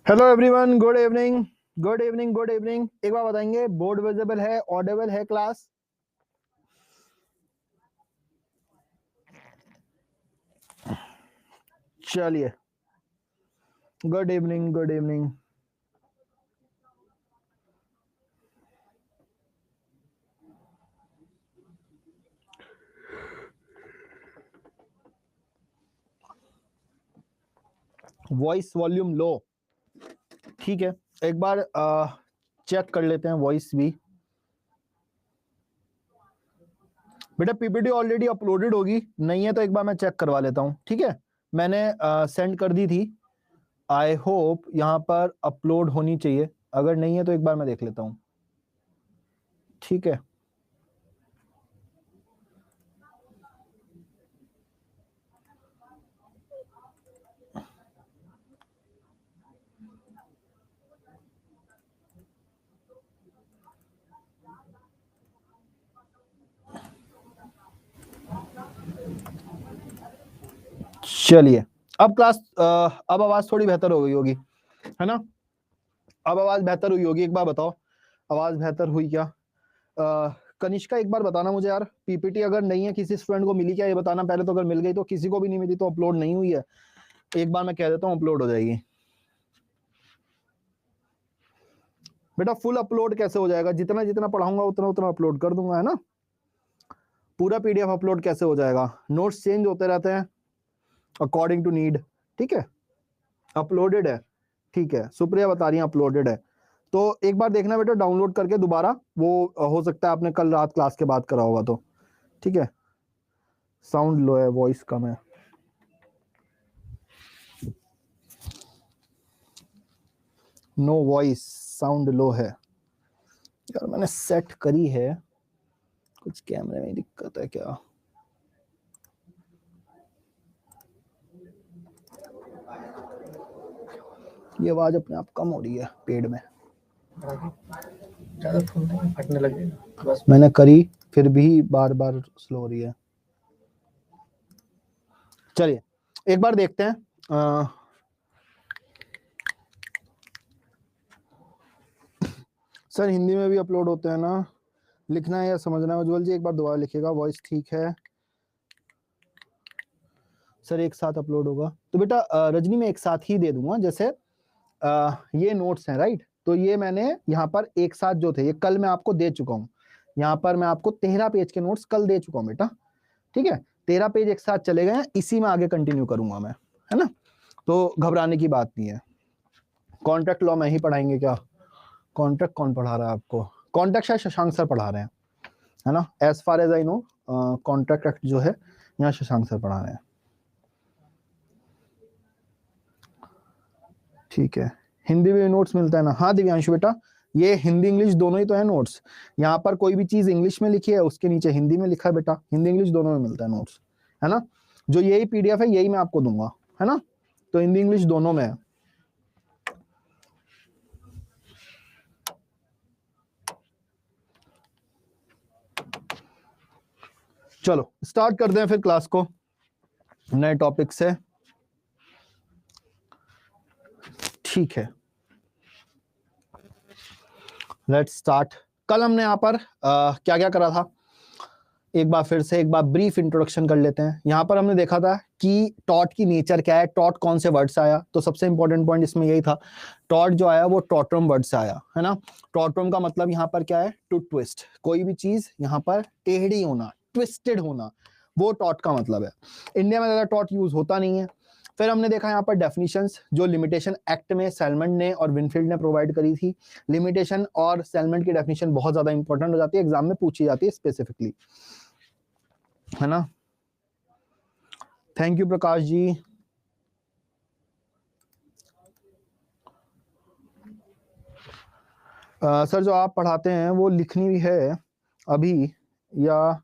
Hello everyone, good evening. Good evening, good evening. एक बार बताएंगे, board visible है, Audible है क्लास? चलिए, good evening, good evening. Voice volume low, ठीक है। एक बार चेक कर लेते हैं वॉइस भी। बेटा पीपीटी ऑलरेडी अपलोडेड होगी, नहीं है तो एक बार मैं चेक करवा लेता हूँ, ठीक है। मैंने सेंड कर दी थी। आई होप यहाँ पर अपलोड होनी चाहिए, अगर नहीं है तो एक बार मैं देख लेता हूँ, ठीक है। चलिए, अब क्लास अब आवाज थोड़ी बेहतर हो गई होगी, है ना। अब आवाज बेहतर हुई होगी, एक बार बताओ आवाज बेहतर हुई क्या? कनिष्का एक बार बताना मुझे यार, पीपीटी अगर नहीं है, किसी स्टूडेंट को मिली क्या ये बताना पहले तो। अगर मिल गई तो, किसी को भी नहीं मिली तो अपलोड नहीं हुई है, एक बार मैं कह देता हूँ अपलोड हो जाएगी। बेटा फुल अपलोड कैसे हो जाएगा? जितना जितना पढ़ाऊंगा उतना उतना अपलोड कर दूंगा, है ना। पूरा पीडीएफ अपलोड कैसे हो जाएगा? नोट्स चेंज होते रहते हैं अकॉर्डिंग टू नीड, ठीक है। अपलोडेड है, ठीक है। सुप्रिया बता रही है अपलोडेड है, तो एक बार देखना बेटा डाउनलोड करके दोबारा। वो हो सकता है आपने कल रात क्लास के बाद करा होगा, तो ठीक है। साउंड लो है, वॉइस कम है। नो वॉइस, साउंड लो है यार। मैंने सेट करी है, कुछ कैमरे में दिक्कत है क्या? ये आवाज अपने आप कम हो रही है पेड़ में, ज्यादा फटने लगेगा बस। मैंने करी फिर भी बार बार स्लो हो रही है। चलिए एक बार देखते हैं। सर हिंदी में भी अपलोड होते हैं ना, लिखना है या समझना है? उज्जवल जी एक बार दोबारा लिखिएगा, वॉइस ठीक है सर, एक साथ अपलोड होगा तो बेटा रजनी में एक साथ ही दे दूंगा। जैसे ये नोट्स हैं राइट, तो ये मैंने यहाँ पर एक साथ जो थे ये कल मैं आपको दे चुका हूँ। यहाँ पर मैं आपको 13 पेज के नोट्स कल दे चुका हूँ बेटा, ठीक है। 13 पेज एक साथ चले गए हैं, इसी में आगे कंटिन्यू करूंगा मैं, है ना। तो घबराने की बात नहीं है। कॉन्ट्रैक्ट लॉ में ही पढ़ाएंगे क्या? कॉन्ट्रैक्ट कौन पढ़ा रहा है आपको? कॉन्ट्रैक्ट शायद शशांक सर पढ़ा रहे हैं, है ना। As far as I know contract act जो है यहाँ शशांक सर पढ़ा रहे हैं, ठीक है। हिंदी में नोट्स मिलता है ना? हाँ दिव्यांशु बेटा, ये हिंदी इंग्लिश दोनों ही तो है नोट्स। यहाँ पर कोई भी चीज इंग्लिश में लिखी है उसके नीचे हिंदी में लिखा है बेटा, हिंदी इंग्लिश दोनों में मिलता है नोट्स, है ना। जो यही पीडीएफ है यही मैं आपको दूंगा, है ना। तो हिंदी इंग्लिश दोनों में है। चलो स्टार्ट करते हैं फिर क्लास को नए टॉपिक से, ठीक है। Let's start. कल हमने यहाँ पर क्या क्या करा था, एक बार फिर से एक बार ब्रीफ इंट्रोडक्शन कर लेते हैं। यहाँ पर हमने देखा था कि टॉट की नेचर क्या है, टॉट कौन से वर्ड से आया। तो सबसे इंपॉर्टेंट पॉइंट इसमें यही था, टॉट जो आया वो टॉटरम वर्ड से आया, है ना। टॉटरम का मतलब यहाँ पर क्या है? टू ट्विस्ट, कोई भी चीज यहाँ पर टेढ़ी होना, ट्विस्टेड होना, वो टॉट का मतलब है। इंडिया में ज्यादा टॉट यूज होता नहीं है। फिर हमने देखा यहाँ पर डेफिनेशंस, जो लिमिटेशन एक्ट में सेलमेंट ने और विनफील्ड ने प्रोवाइड करी थी। लिमिटेशन और सेलमेंट की डेफिनेशन बहुत ज्यादा इंपॉर्टेंट हो जाती है, एग्जाम में पूछी जाती है स्पेसिफिकली, है ना। Thank you Prakash ji. Sir जो आप पढ़ाते हैं वो लिखनी भी है अभी या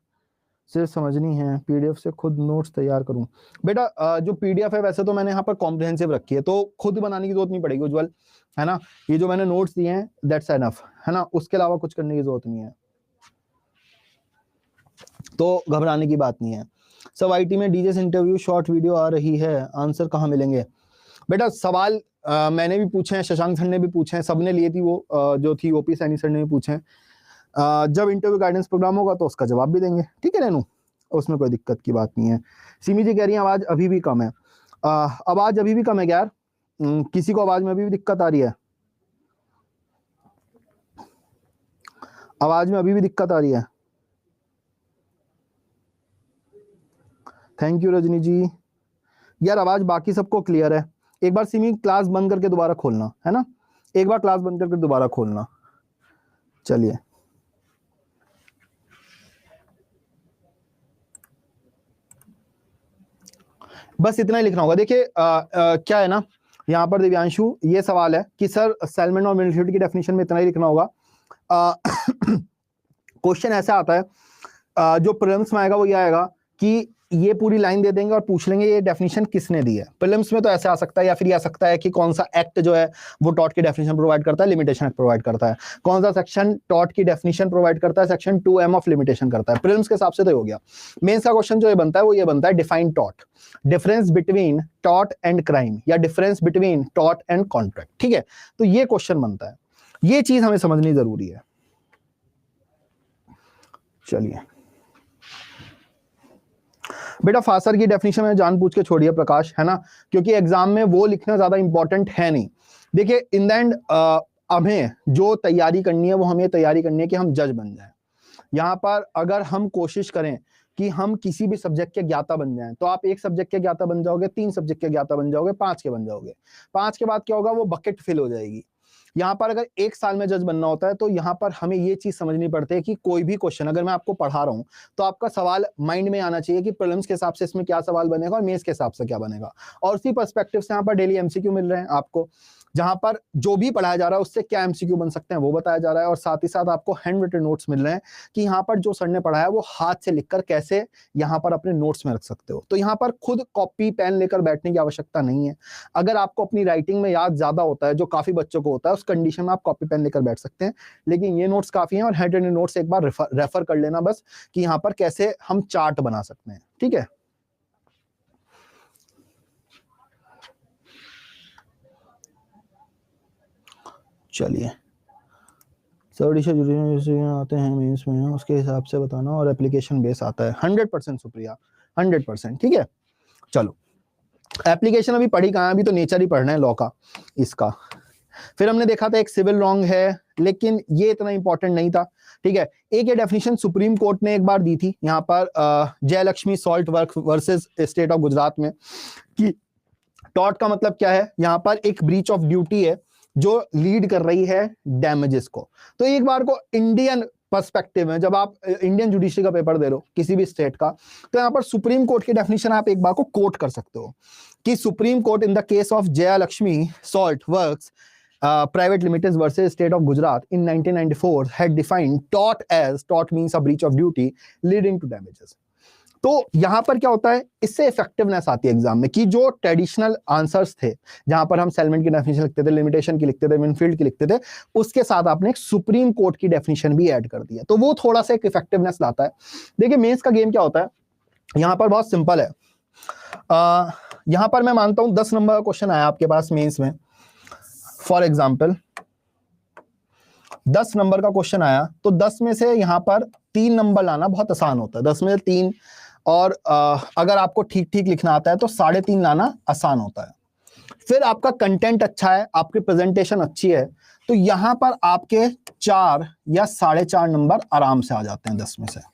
सिर्फ समझनी है? पीडीएफ से खुद नोट्स तैयार करूं? बेटा जो पीडीएफ है वैसे तो मैंने यहाँ पर कॉम्प्रिहेंसिव रखी है, तो खुद बनाने की जरूरत नहीं पड़ेगी उज्जवल, है ना। ये जो मैंने नोट्स दिए हैं दैट्स एनफ, है ना, उसके अलावा कुछ करने की जरूरत नहीं है, तो घबराने की बात नहीं है। सब आईटी में डीजे इंटरव्यू शॉर्ट वीडियो आ रही है, आंसर कहाँ मिलेंगे? बेटा सवाल मैंने भी पूछे हैं, शशांक सर ने भी पूछे हैं, सबने लिए थी वो जो थी ओपी सैनी सर ने भी पूछे हैं। जब इंटरव्यू गाइडेंस प्रोग्राम होगा तो उसका जवाब भी देंगे, ठीक है रेनू, उसमें कोई दिक्कत की बात नहीं है। सिमी जी कह रही है आवाज अभी भी कम है। आवाज अभी भी कम है यार, किसी को आवाज में अभी भी दिक्कत आ रही है? आवाज में अभी भी दिक्कत आ रही है? थैंक यू रजनी जी। यार आवाज बाकी सबको क्लियर है। एक बार सिमी क्लास बंद करके दोबारा खोलना, है ना, एक बार क्लास बंद करके दोबारा खोलना। चलिए बस इतना ही लिखना होगा। देखिए क्या है ना, यहाँ पर दिव्यांशु ये सवाल है कि सर सेलमेंट और मिलिट्री की डेफिनेशन में इतना ही लिखना होगा। क्वेश्चन ऐसा आता है जो प्रीलिम्स में आएगा वो ये आएगा कि ये पूरी लाइन दे देंगे और पूछ लेंगे ये डेफिनेशन किसने दी है। प्रीलिम्स में तो ऐसे आ सकता है, या फिर ये आ सकता है कि कौन सा एक्ट जो है वो टॉट की डेफिनेशन प्रोवाइड करता है, लिमिटेशन एक्ट प्रोवाइड करता है, कौन सा सेक्शन टॉट की डेफिनेशन प्रोवाइड करता है, सेक्शन 2M ऑफ लिमिटेशन करता है। प्रीलिम्स के हिसाब से तो हो गया। मेंस का क्वेश्चन जो ये बनता है वो ये बनता है define taught, difference between taught and crime या difference between taught and contract, ठीक है। तो ये क्वेश्चन बनता है, ये चीज हमें समझनी जरूरी है। चलिए बेटा फासर की डेफिनेशन में जानबूझ के छोड़िए प्रकाश, है ना, क्योंकि एग्जाम में वो लिखना ज्यादा इंपॉर्टेंट है नहीं। देखिए इन द एंड हमें जो तैयारी करनी है वो हमें तैयारी करनी है कि हम जज बन जाएं। यहाँ पर अगर हम कोशिश करें कि हम किसी भी सब्जेक्ट के ज्ञाता बन जाएं, तो आप एक सब्जेक्ट के ज्ञाता बन जाओगे, 3 सब्जेक्ट के ज्ञाता बन जाओगे, 5 के बन जाओगे। 5 के बाद क्या होगा, वो बकेट फिल हो जाएगी। यहाँ पर अगर 1 साल में जज बनना होता है तो यहाँ पर हमें ये चीज समझनी पड़ती है कि कोई भी क्वेश्चन अगर मैं आपको पढ़ा रहा हूँ तो आपका सवाल माइंड में आना चाहिए कि प्रीलिम्स के हिसाब से इसमें क्या सवाल बनेगा और मेंस के हिसाब से क्या बनेगा। और उसी पर्सपेक्टिव से यहाँ पर डेली एमसीक्यू मिल रहे हैं आपको, जहां पर जो भी पढ़ाया जा रहा है उससे क्या एमसीक्यू बन सकते हैं वो बताया जा रहा है, और साथ ही साथ आपको हैंड रिटन नोट्स मिल रहे हैं कि यहाँ पर जो सर ने पढ़ाया वो हाथ से लिखकर कैसे यहाँ पर अपने नोट्स में रख सकते हो। तो यहाँ पर खुद कॉपी पेन लेकर बैठने की आवश्यकता नहीं है। अगर आपको अपनी राइटिंग में याद ज्यादा होता है, जो काफी बच्चों को होता है, उस कंडीशन में आप कॉपी पेन लेकर बैठ सकते हैं, लेकिन ये नोट्स काफी हैं और हैंड रिटन नोट्स एक बार रेफर कर लेना बस कि यहाँ पर कैसे हम चार्ट बना सकते हैं, ठीक है। चलिए सर आते हैं मीन्स में उसके हिसाब से बताना और एप्लीकेशन बेस आता है। 100% सुप्रिया, 100%, ठीक है। चलो एप्लीकेशन अभी पढ़ी कहाँ है, अभी तो नेचर ही पढ़ना है लॉ का इसका। फिर हमने देखा था एक सिविल रॉन्ग है, लेकिन ये इतना इंपॉर्टेंट नहीं था, ठीक है। एक ये डेफिनेशन सुप्रीम कोर्ट ने एक बार दी थी यहाँ पर Jayalakshmi salt work versus state of Gujarat में, कि टॉर्ट का मतलब क्या है, यहाँ पर एक ब्रीच ऑफ ड्यूटी है जो लीड कर रही है डैमेजेस को। तो एक बार को इंडियन पर्सपेक्टिव में जब आप इंडियन जुडिशरी का पेपर दे रहे हो किसी भी स्टेट का, तो यहाँ पर सुप्रीम कोर्ट की डेफिनेशन आप एक बार को कोट कर सकते हो कि supreme court in the case of Jayalakshmi salt works private limited versus state of Gujarat in 1994 had defined tort as, tort means a breach of duty leading to damages। तो यहां पर क्या होता है, इससे इफेक्टिवनेस आती है एग्जाम में कि जो ट्रेडिशनल आंसर्स थे जहां पर हम सेलमेंट की डेफिनेशन लिखते थे, लिमिटेशन की लिखते थे, विनफील्ड की लिखते थे, उसके साथ आपने एक सुप्रीम कोर्ट की डेफिनेशन भी ऐड कर दिया, तो वो थोड़ा सा एक इफेक्टिवनेस लाता है। देखिए मेंस का गेम क्या होता है, यहां पर बहुत सिंपल है। यहां पर मैं मानता हूं 10 नंबर का क्वेश्चन आया आपके पास मेंस में, फॉर एग्जाम्पल 10 नंबर का क्वेश्चन आया, तो 10 में से यहां पर 3 नंबर लाना बहुत आसान होता है, 10 में से 3, और अगर आपको ठीक ठीक लिखना आता है तो 3.5 लाना आसान होता है। फिर आपका कंटेंट अच्छा है, आपकी प्रेजेंटेशन अच्छी है, तो यहां पर आपके 4 या 4.5 नंबर आराम से आ जाते हैं 10 में से।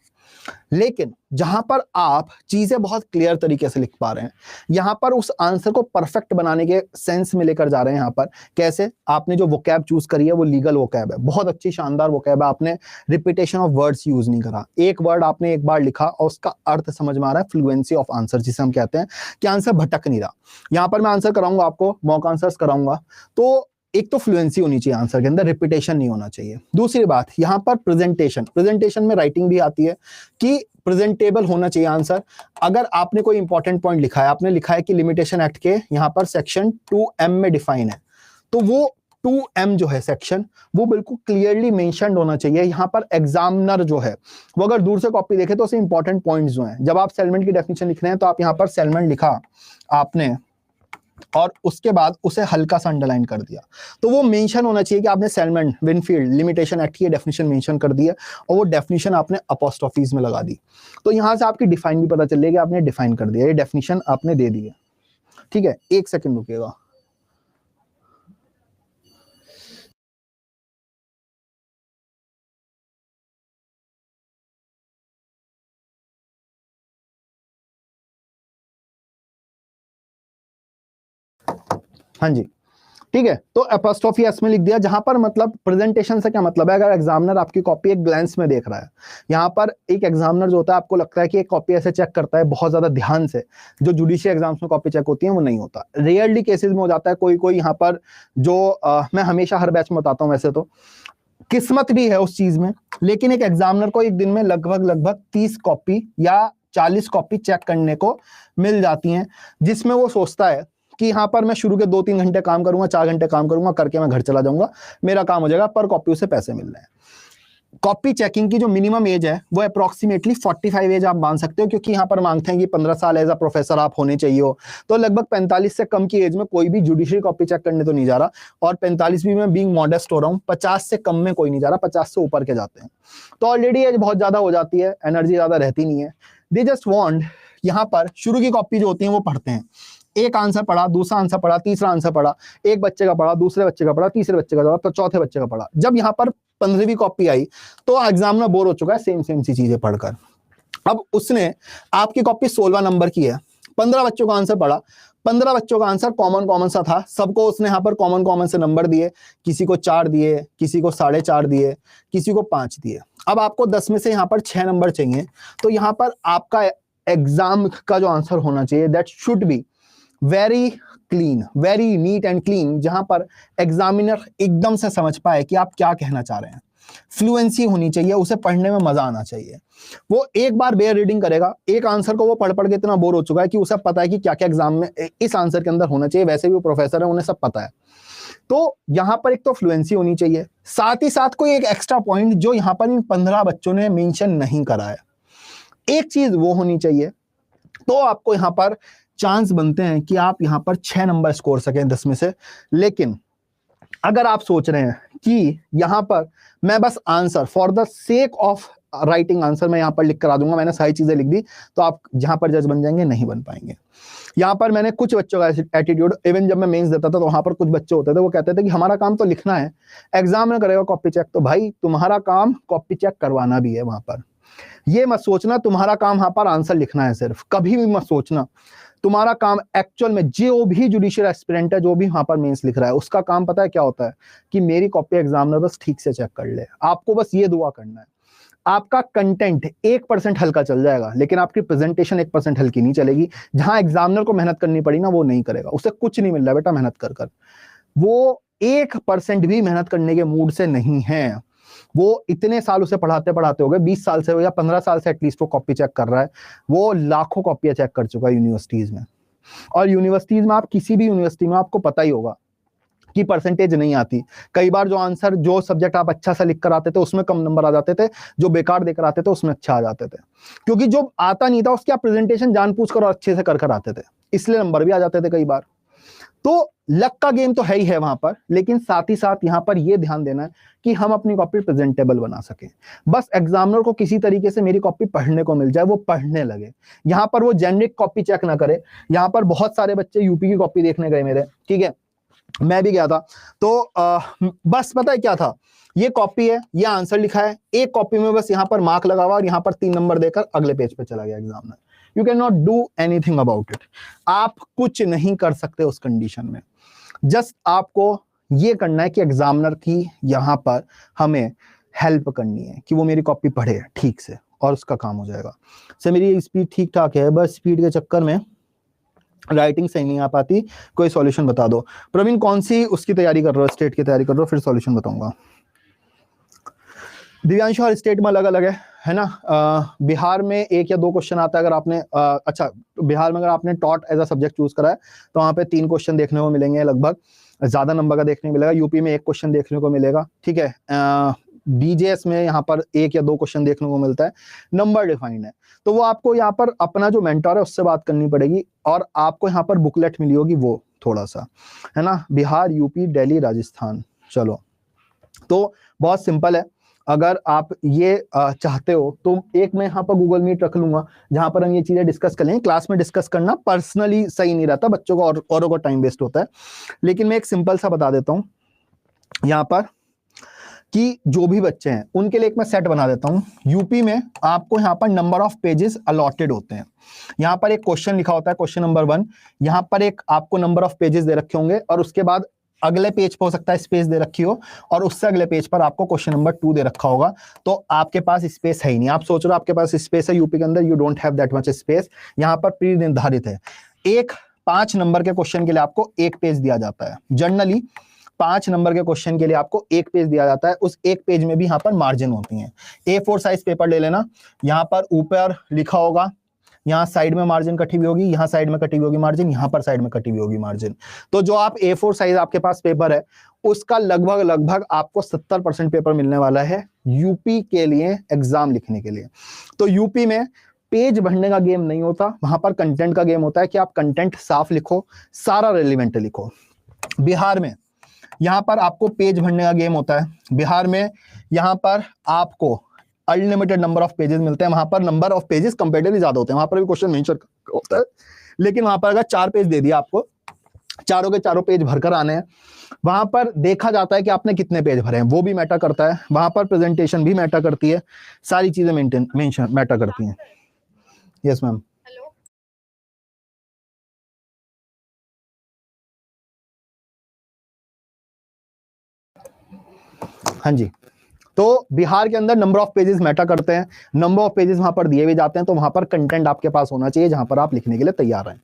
लेकिन जहां पर आप चीजें बहुत क्लियर तरीके से लिख पा रहे हैं, यहां पर उस आंसर को परफेक्ट बनाने के सेंस में लेकर जा रहे हैं। यहां पर कैसे, आपने जो वोकैब चूज करी है वो लीगल वोकैब है, बहुत अच्छी शानदार वोकैब है, आपने रिपीटेशन ऑफ वर्ड्स यूज नहीं करा, एक वर्ड आपने एक बार लिखा और उसका अर्थ समझ में आ रहा है, फ्लुएंसी ऑफ आंसर जिसे हम कहते हैं कि आंसर भटक नहीं रहा। यहां पर मैं आंसर कराऊंगा आपको, मॉक आंसर्स कराऊंगा, तो एक तो फ्लुएंसी होनी चाहिए आंसर के अंदर, रिपीटेशन नहीं होना चाहिए। दूसरी बात यहाँ पर प्रेजेंटेशन में राइटिंग भी आती है कि प्रेजेंटेबल होना चाहिए आंसर। अगर आपने कोई इंपॉर्टेंट पॉइंट लिखा है, आपने लिखा है कि लिमिटेशन एक्ट के यहाँ पर सेक्शन 2M में डिफाइन है, तो वो 2M जो है सेक्शन, वो बिल्कुल क्लियरली मेंशन्ड होना चाहिए। यहाँ पर एग्जामिनर जो है वो अगर दूर से कॉपी देखे तो उसे इंपॉर्टेंट पॉइंट्स जो हैं, जब आप सेलमेंट की डेफिनेशन लिख रहे हैं तो आप यहाँ पर सेलमेंट लिखा आपने और उसके बाद उसे हल्का सा अंडरलाइन कर दिया, तो वो मेंशन होना चाहिए कि आपने सेलमन विनफील्ड लिमिटेशन एक्ट की डेफिनेशन मेंशन कर दी है और वो डेफिनेशन आपने अपोस्ट्रोफीज में लगा दी, तो यहां से आपकी डिफाइन भी पता चलेगी, आपने डिफाइन कर दिया, ये डेफिनेशन आपने दे दी है। ठीक है, एक सेकंड रुकिएगा। हाँ जी, ठीक है, तो एपोस्ट्रोफी एस में लिख दिया, जहां पर मतलब प्रेजेंटेशन से क्या मतलब है, अगर एग्जामिनर आपकी कॉपी एक ग्लैंस में देख रहा है, यहाँ पर एक एग्जामिनर जो होता है आपको लगता है कि एक कॉपी ऐसे चेक करता है बहुत ज्यादा ध्यान से, जो जुडिशियल एग्जाम्स में कॉपी चेक होती है वो नहीं होता, रेयरली केसेस में हो जाता है, कोई कोई यहाँ पर जो मैं हमेशा हर बैच में बताता हूँ, वैसे तो किस्मत भी है उस चीज में, लेकिन एक एग्जामिनर को एक दिन में लगभग 30 कॉपी या 40 कॉपी चेक करने को मिल जाती हैं, जिसमें वो सोचता है कि यहाँ पर मैं शुरू के 2-3 घंटे काम करूंगा, 4 घंटे काम करूंगा, करके मैं घर चला जाऊंगा, मेरा काम हो जाएगा, पर कॉपी उसे पैसे मिल रहे हैं। कॉपी चेकिंग की जो मिनिमम एज है वो अप्रोक्सीमेटली 45 एज आप मान सकते हो, क्योंकि यहाँ पर मांगते हैं कि 15 साल एज अ प्रोफेसर आप होने चाहिए हो, तो लगभग 45 से कम की एज में कोई भी जुडिशियल कॉपी चेक करने तो नहीं जा रहा, और 45 भी मैं बीइंग मॉडेस्ट हो रहा हूँ, 50 से कम में कोई नहीं जा रहा, 50 से ऊपर के जाते हैं, तो ऑलरेडी एज बहुत ज्यादा हो जाती है, एनर्जी ज्यादा रहती नहीं है, दे जस्ट वांट यहाँ पर शुरू की कॉपी जो होती है वो पढ़ते हैं, एक आंसर पढ़ा, दूसरा आंसर पढ़ा, तीसरा आंसर पढ़ा, एक बच्चे का पढ़ा, दूसरे बच्चे का पढ़ा, तीसरे बच्चे का पढ़ा, तो चौथे बच्चे का पढ़ा, जब यहाँ पर 15वीं कॉपी आई तो एग्जामिनर बोर हो चुका है सेम सी चीजें पढ़कर, अब उसने आपकी कॉपी 16 नंबर की है, 15 बच्चों का आंसर पढ़ा, 15 बच्चों का आंसर कॉमन सा था, सबको उसने यहाँ पर कॉमन से नंबर दिए, किसी को 4 दिए, किसी को 4.5 दिए, किसी को 5 दिए, अब आपको 10 में से यहाँ पर 6 नंबर चाहिए, तो यहाँ पर आपका एग्जाम का जो आंसर होना चाहिए that should be very clean, very neat and clean, जहां पर एग्जामिनर एकदम से समझ पाए कि आप क्या कहना चाह रहे हैं, फ्लुएंसी होनी चाहिए, उसे पढ़ने में मजा आना चाहिए, वो एक बार बेयर रीडिंग करेगा, एक आंसर को वो पढ़ के इतना बोर हो चुका है कि उसे पता है कि क्या क्या एग्जाम में इस आंसर के अंदर होना चाहिए, वैसे भी वो प्रोफेसर है, उन्हें सब पता है, तो यहां पर एक तो फ्लुएंसी होनी चाहिए, साथ ही साथ कोई एक एक्स्ट्रा पॉइंट जो यहां पर इन 15 बच्चों ने मेंशन नहीं करा है, एक चीज वो होनी चाहिए, तो आपको यहां पर चांस बनते हैं कि आप यहां पर 6 नंबर स्कोर सकें 10 में से। लेकिन अगर आप सोच रहे हैं कि यहां पर मैं बस answer for the sake of writing answer मैं यहां पर लिख कर आ दूंगा, मैंने सारी चीजें लिख दी, तो आप जहां पर जज बन जाएंगे, नहीं बन पाएंगे। यहां पर मैंने कुछ बच्चों का एटीट्यूड, इवन जब मैं मेंस देता था तो वहां पर कुछ बच्चे होते थे, वो कहते थे कि हमारा काम तो लिखना है, एग्जाम में करेगा कॉपी चेक, तो भाई तुम्हारा काम कॉपी चेक करवाना भी है वहां पर, ये मत सोचना तुम्हारा काम वहां पर आंसर लिखना है सिर्फ, कभी भी मत सोचना तुम्हारा काम एक्चुअल में जो भी जुडिशियल एस्पिरेंट है, जो भी वहां पर मेंस लिख रहा है, उसका काम पता है क्या होता है कि मेरी कॉपी एग्जामिनर बस ठीक से चेक कर ले, आपको बस ये दुआ करना है, आपका कंटेंट 1% हल्का चल जाएगा, लेकिन आपकी प्रेजेंटेशन 1% हल्की नहीं चलेगी, जहां एग्जामिनर को मेहनत करनी पड़ी ना वो नहीं करेगा, उसे कुछ नहीं मिल रहा बेटा मेहनत कर कर, वो 1% भी मेहनत करने के मूड से नहीं है, वो इतने साल उसे पढ़ाते पढ़ाते हो गए, 20 साल से या 15 साल से एटलीस्ट वो कॉपी चेक कर रहा है, वो लाखों कॉपियां चेक कर चुका है यूनिवर्सिटीज में, और यूनिवर्सिटीज में आप किसी भी यूनिवर्सिटी में आपको पता ही होगा कि परसेंटेज नहीं आती, कई बार जो आंसर जो सब्जेक्ट आप अच्छा सा लिख कर आते थे उसमें कम नंबर आ जाते थे, जो बेकार देकर आते थे उसमें अच्छा आ जाते थे, क्योंकि जो आता नहीं था उसकी आप प्रेजेंटेशन जानबूझ कर और अच्छे से कर आते थे, इसलिए नंबर भी आ जाते थे कई बार, तो लक का गेम तो है ही है वहां पर, लेकिन साथ ही साथ यहां पर यह ध्यान देना है कि हम अपनी कॉपी प्रेजेंटेबल बना सके, बस एग्जामिनर को किसी तरीके से मेरी कॉपी पढ़ने को मिल जाए, वो पढ़ने लगे, यहां पर वो जेनरिक कॉपी चेक ना करे। यहां पर बहुत सारे बच्चे यूपी की कॉपी देखने गए मेरे, ठीक है, मैं भी गया था, तो बस पता है क्या था, ये कॉपी है, ये आंसर लिखा है, एक कॉपी में बस यहां पर मार्क लगा हुआ और यहां पर 3 नंबर देकर अगले पेज पे चला गया examiner, you can not do anything about it, आप कुछ नहीं कर सकते उस कंडीशन में, जस्ट आपको ये करना है कि एग्जामिनर की यहां पर हमें हेल्प करनी है कि वो मेरी कॉपी पढ़े ठीक से, और उसका काम हो जाएगा। सर मेरी स्पीड ठीक ठाक है, बस स्पीड के चक्कर में राइटिंग सही नहीं आ पाती, कोई सॉल्यूशन बता दो। प्रवीण कौन सी उसकी तैयारी कर रहे हो, स्टेट की तैयारी कर रहे हो, फिर सॉल्यूशन बताऊंगा। दिव्यांशु हर स्टेट में अलग अलग है ना, बिहार में 1 या 2 क्वेश्चन आता है, अगर आपने अच्छा बिहार में अगर आपने टॉट एज अ सब्जेक्ट चूज करा है तो वहाँ पे 3 क्वेश्चन देखने को मिलेंगे लगभग, ज्यादा नंबर का देखने को मिलेगा, यूपी में 1 क्वेश्चन देखने को मिलेगा, ठीक है, बीजेएस में यहाँ पर 1 या 2 क्वेश्चन देखने को मिलता है, नंबर डिफाइंड है, तो वो आपको यहाँ पर अपना जो मेंटर है उससे बात करनी पड़ेगी, और आपको यहाँ पर बुकलेट मिली होगी वो, थोड़ा सा, है ना। बिहार, यूपी, दिल्ली, राजस्थान। चलो, तो बहुत सिंपल है। अगर आप ये चाहते हो तो एक मैं यहाँ पर गूगल मीट रख लूंगा जहां पर हम ये चीजें डिस्कस कर लेंगे। क्लास में डिस्कस करना पर्सनली सही नहीं रहता, बच्चों को और औरों को टाइम वेस्ट होता है। लेकिन मैं एक सिंपल सा बता देता हूँ यहाँ पर कि जो भी बच्चे हैं उनके लिए एक मैं सेट बना देता हूँ। यूपी में आपको यहाँ पर नंबर ऑफ पेजेस अलॉटेड होते हैं। यहाँ पर एक क्वेश्चन लिखा होता है, क्वेश्चन नंबर 1। यहाँ पर एक आपको नंबर ऑफ पेजेस दे रखे होंगे और उसके बाद अगले पेज पर हो सकता है स्पेस दे रखी हो और उससे अगले पेज पर आपको क्वेश्चन नंबर 2 दे रखा होगा। तो आपके पास स्पेस है ही नहीं। आप सोच रहे हो आपके पास स्पेस है यूपी के अंदर, you don't have that much space. यहाँ पर प्री निर्धारित है, एक 5 नंबर के क्वेश्चन के लिए आपको एक पेज दिया जाता है। जनरली 5 नंबर के क्वेश्चन के लिए आपको एक पेज दिया जाता है। उस एक पेज में भी यहाँ पर मार्जिन होती है। A4 साइज पेपर ले लेना, यहाँ पर ऊपर लिखा होगा, यहाँ साइड में मार्जिन कटी हुई होगी, यहाँ साइड में कटी हुई होगी मार्जिन, यहाँ पर साइड में कटी हुई होगी मार्जिन। तो जो आप A4 साइज आपके पास पेपर है उसका लगभग आपको 70% पेपर मिलने वाला है यूपी के लिए एग्जाम लिखने के लिए। तो यूपी में पेज भरने का गेम नहीं होता, वहां पर कंटेंट का गेम होता है कि आप कंटेंट साफ लिखो, सारा रेलिवेंट लिखो। बिहार में यहाँ पर आपको पेज भरने का गेम होता है। बिहार में यहाँ पर आपको अनलिमिटेड नंबर ऑफ पेजेस मिलते हैं। वहां पर नंबर ऑफ पेजेस कंपेरेटिवली ज्यादा होते हैं, वहां पर भी क्वेश्चन मेंशन होता है, लेकिन वहां पर अगर 4 पेज दे दिया आपको, चारों के चारों पेज भरकर आने हैं। वहां पर देखा जाता है कि आपने कितने पेज भरे हैं, वो भी मैटर करता है। वहां पर प्रेजेंटेशन भी मैटर करती है, सारी चीजें मैटर करती हैं। Yes ma'am. हाँ जी, तो बिहार के अंदर नंबर ऑफ पेजेस मैटर करते हैं। नंबर ऑफ पेजेस वहां पर दिए भी जाते हैं, तो वहां पर कंटेंट आपके पास होना चाहिए जहां पर आप लिखने के लिए तैयार हैं।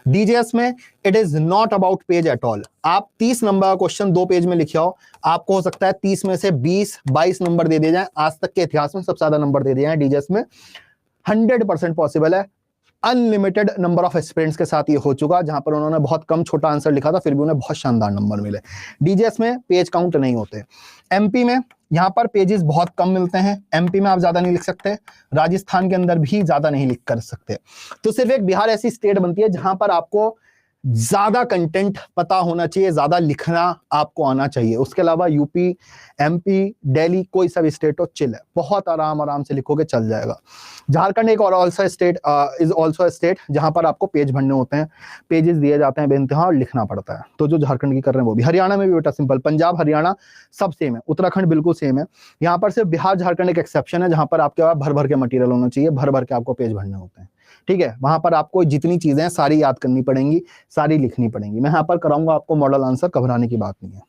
डीजेएस में it is not about page at all. आप 30 नंबर का क्वेश्चन 2 पेज में लिखे हो, आपको हो सकता है 30 में से 20-22 नंबर दे दिए जाए। आज तक के इतिहास में सबसे ज्यादा नंबर दे दिए हैं डीजेएस में, 100% पॉसिबल है। अनलिमिटेड नंबर ऑफ एस्पिरेंट्स के साथ ये हो चुका, जहां पर उन्होंने बहुत कम छोटा आंसर लिखा था फिर भी उन्हें बहुत शानदार नंबर मिले। डीजेएस में पेज काउंट नहीं होते। एमपी में यहाँ पर पेजेस बहुत कम मिलते हैं, एमपी में आप ज्यादा नहीं लिख सकते, राजस्थान के अंदर भी ज्यादा नहीं लिख कर सकते। तो सिर्फ एक बिहार ऐसी स्टेट बनती है जहां पर आपको ज्यादा कंटेंट पता होना चाहिए, ज्यादा लिखना आपको आना चाहिए। उसके अलावा यूपी, एमपी, दिल्ली, कोई सा भी स्टेट हो, चिल है, बहुत आराम से लिखोगे चल जाएगा। झारखंड एक और also state is also state जहां पर आपको पेज भरने होते हैं, पेजेस दिए जाते हैं बेइंतहा और लिखना पड़ता है। तो जो झारखंड की कर रहे हैं वो भी। हरियाणा में भी बेटा सिंपल, पंजाब हरियाणा सब सेम है, उत्तराखंड बिल्कुल सेम है। यहाँ पर सिर्फ बिहार झारखंड एक एक्सेप्शन है जहां पर आपके पास भर भर के मटेरियल होना चाहिए, भर भर के आपको पेज भरने होते हैं। ठीक है, वहां पर आपको जितनी चीजें हैं सारी याद करनी पड़ेंगी, सारी लिखनी पड़ेंगी। मैं यहाँ पर कराऊंगा आपको मॉडल आंसर, घबराने की बात नहीं है।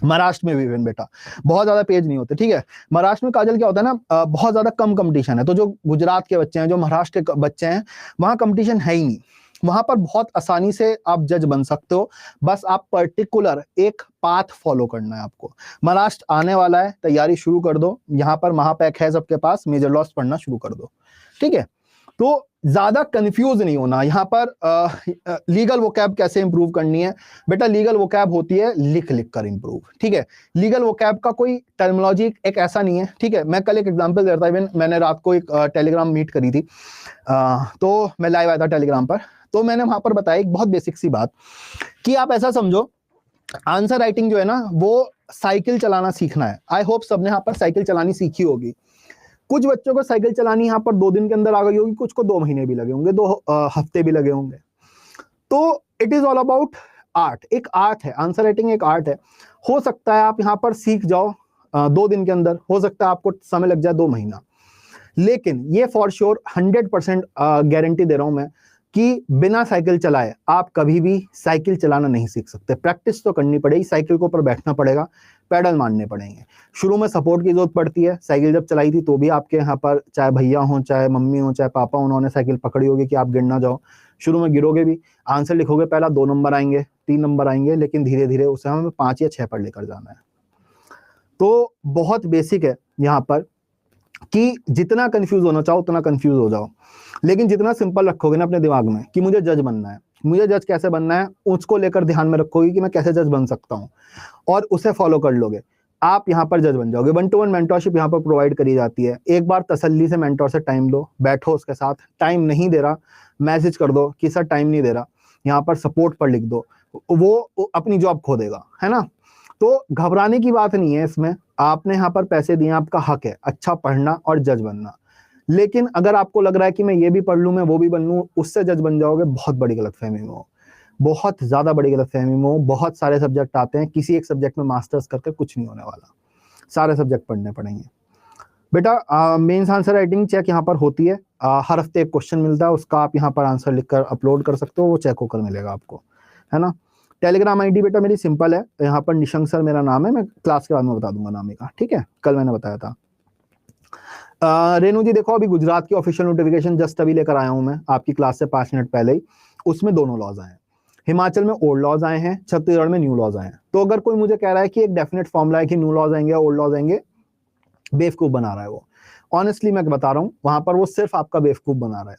महाराष्ट्र में भी बेटा बहुत ज्यादा पेज नहीं होते। ठीक है, महाराष्ट्र में काजल क्या होता है ना, बहुत ज्यादा कम कंपटीशन है। तो जो गुजरात के बच्चे हैं, जो महाराष्ट्र के बच्चे हैं, वहां कंपटीशन है ही नहीं। वहां पर बहुत आसानी से आप जज बन सकते हो, बस आप पर्टिकुलर एक पाथ फॉलो करना है आपको। महाराष्ट्र आने वाला है, तैयारी शुरू कर दो। यहाँ पर महापैक है सबके पास, मेजर लॉस पढ़ना शुरू कर दो। ठीक है, तो ज्यादा कंफ्यूज नहीं होना। यहाँ पर लीगल वोकैब कैसे इंप्रूव करनी है बेटा, लीगल वोकैब होती है लिख लिख कर इंप्रूव। ठीक है, लीगल वोकैब का कोई टर्मिनोलॉजी एक ऐसा नहीं है। ठीक है, मैं कल एक एग्जांपल दे रहा था, इवन मैंने रात को एक टेलीग्राम मीट करी थी, तो मैं लाइव आया था टेलीग्राम पर, तो मैंने वहां पर बताया एक बहुत बेसिक सी बात कि आप ऐसा समझो, आंसर राइटिंग जो है ना वो साइकिल चलाना सीखना है। आई होप सबने यहाँ पर साइकिल चलानी सीखी होगी। कुछ बच्चों को साइकिल चलानी यहाँ पर 2 दिन के अंदर आ गई होगी, कुछ को 2 महीने भी लगे होंगे, 2 हफ्ते भी लगे होंगे। तो it is all about art, एक आर्ट है, आंसर राइटिंग एक आर्ट है। हो सकता है आप यहाँ पर सीख जाओ 2 दिन के अंदर, हो सकता है आपको समय लग जाए 2 महीना, लेकिन ये फॉर श्योर 100% गारंटी दे रहा हूं मैं कि बिना साइकिल चलाए आप कभी भी साइकिल चलाना नहीं सीख सकते। प्रैक्टिस तो करनी पड़ेगी, साइकिल के ऊपर बैठना पड़ेगा, पैडल मारने पड़ेंगे। शुरू में सपोर्ट की जरूरत पड़ती है। साइकिल जब चलाई थी तो भी आपके यहाँ पर चाहे भैया हो, चाहे मम्मी हो, चाहे पापा, उन्होंने साइकिल पकड़ी होगी कि आप गिर ना जाओ। शुरू में गिरोगे भी, आंसर लिखोगे पहला 2 नंबर आएंगे, 3 नंबर आएंगे, लेकिन धीरे धीरे उसे हमें 5 या 6 पर लेकर जाना है। तो बहुत बेसिक है यहाँ पर कि जितना कंफ्यूज होना चाहो उतना कंफ्यूज हो जाओ, लेकिन जितना सिंपल रखोगे ना अपने दिमाग में कि मुझे जज बनना है, मुझे जज कैसे बनना है, उसको लेकर ध्यान में रखोगे कि मैं कैसे जज बन सकता हूं, और उसे फॉलो कर लोगे, आप यहाँ पर जज बन जाओगे। 1-to-1 मेंटरशिप यहाँ पर प्रोवाइड करी जाती है। एक बार तसल्ली से मेंटर से टाइम लो, बैठो उसके साथ। टाइम नहीं दे रहा, मैसेज कर दो कि सर टाइम नहीं दे रहा, यहाँ पर सपोर्ट पर लिख दो, वो अपनी जॉब खो देगा, है ना। तो घबराने की बात नहीं है इसमें, आपने यहाँ पर पैसे दिए, आपका हक है अच्छा पढ़ना और जज बनना। लेकिन अगर आपको लग रहा है कि मैं ये भी पढ़ लूं, मैं वो भी बन लूं, उससे जज बन जाओगे, बहुत बड़ी गलतफहमी में हो, बहुत ज्यादा बड़ी गलतफहमी में हो। बहुत सारे सब्जेक्ट आते हैं, किसी एक सब्जेक्ट में मास्टर्स करके कुछ नहीं होने वाला, सारे सब्जेक्ट पढ़ने पड़ेंगे बेटा। मेंस आंसर राइटिंग चेक यहाँ पर होती है, हर हफ्ते एक क्वेश्चन मिलता है, उसका आप यहाँ पर आंसर लिखकर अपलोड कर सकते हो, वो चेक होकर मिलेगा आपको, है ना। टेलीग्राम आईडी बेटा मेरी सिंपल है, यहाँ पर निशंक सर मेरा नाम है, मैं क्लास के बाद में बता दूंगा नाम का, ठीक है, कल मैंने बताया था। रेनू जी देखो, अभी गुजरात की ऑफिशियल नोटिफिकेशन जस्ट अभी लेकर आया हूं मैं आपकी क्लास से 5 मिनट पहले ही, उसमें दोनों लॉज आए हैं। हिमाचल में ओल्ड लॉज आए हैं, छत्तीसगढ़ में न्यू लॉज आए हैं। तो अगर कोई मुझे कह रहा है कि एक डेफिनेट फॉर्मूला है कि न्यू लॉज आएंगे ओल्ड लॉज आएंगे, बेवकूफ बना रहा है वो। ऑनेस्टली मैं बता रहा हूं, वहां पर वो सिर्फ आपका बेवकूफ बना रहा है।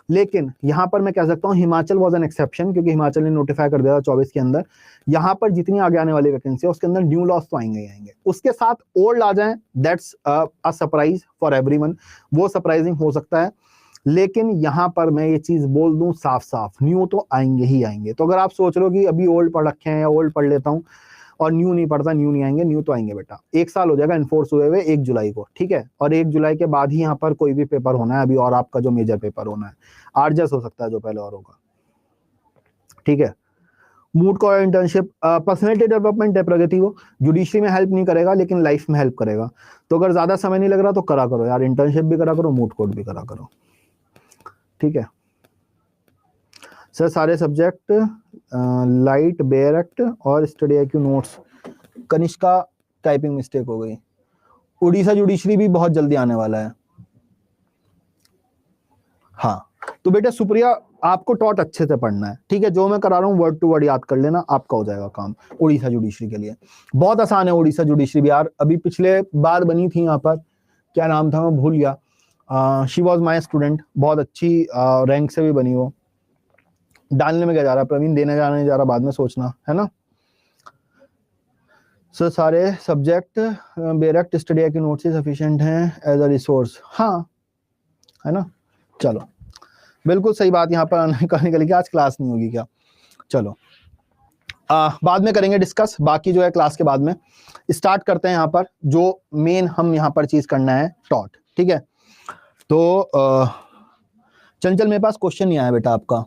लेकिन यहां पर मैं कह सकता हूं हिमाचल वॉज एन एक्सेप्शन, क्योंकि हिमाचल ने नोटिफाई कर दिया था 24 के अंदर। यहां पर जितनी आगे आने वाली वैकेंसी है उसके अंदर न्यू लॉस तो आएंगे ही आएंगे, उसके साथ ओल्ड आ जाएं, that's a surprise for everyone, वो सरप्राइजिंग हो सकता है। लेकिन यहां पर मैं ये चीज बोल दूं साफ साफ, न्यू तो आएंगे ही आएंगे। तो अगर आप सोच रहे हो कि अभी ओल्ड पढ़ रखे हैं या ओल्ड पढ़ लेता हूं और न्यू नहीं पढ़ता, न्यू नहीं आएंगे, न्यू तो आएंगे बेटा। 1 साल हो जाएगा इन्फोर्स हुए हुए 1 जुलाई को, ठीक है, और 1 जुलाई के बाद ही यहाँ पर कोई भी पेपर होना है अभी, और आपका जो मेजर पेपर होना है आरजस हो सकता है जो पहले और होगा, ठीक है। मूड को इंटर्नशिप पर्सनैलिटी डेवलपमेंट है प्रगति, वो जुडिशरी में हेल्प नहीं करेगा लेकिन लाइफ में हेल्प करेगा। तो अगर ज्यादा समय नहीं लग रहा तो करा करो यार, इंटर्नशिप भी करा करो, मूड कोड भी करा करो, ठीक है। सर सारे सब्जेक्ट लाइट बेयर एक्ट और study IQ notes, Kanishka typing mistake हो गई। उड़ीसा जुडिशरी भी बहुत जल्दी आने वाला है, हाँ। तो बेटा सुप्रिया आपको टॉट अच्छे से पढ़ना है, ठीक है, जो मैं करा रहा हूँ वर्ड टू वर्ड याद कर लेना, आपका हो जाएगा काम। उड़ीसा जुडिशरी के लिए बहुत आसान है उड़ीसा जुडिशरी भी यार, अभी पिछले बार बनी थी यहाँ पर, क्या नाम था मैं भूल गया, शी वॉज माई स्टूडेंट, बहुत अच्छी रैंक से भी बनी वो। डालने में क्या जा रहा है प्रवीण, देने जाने नहीं जा रहा, बाद में सोचना, है ना। सर सारे सब्जेक्ट बेरेक्ट स्टडी के नोट्स सफिशिएंट हैं एज अ रिसोर्स, हाँ, है ना। चलो बिल्कुल सही बात, यहाँ पर आने के लिए आज क्लास नहीं होगी क्या, चलो बाद में करेंगे डिस्कस, बाकी जो है क्लास के बाद में। स्टार्ट करते हैं यहाँ पर, जो मेन हम यहाँ पर चीज करना है टॉट, ठीक है। तो चंचल मेरे पास क्वेश्चन नहीं आया बेटा आपका,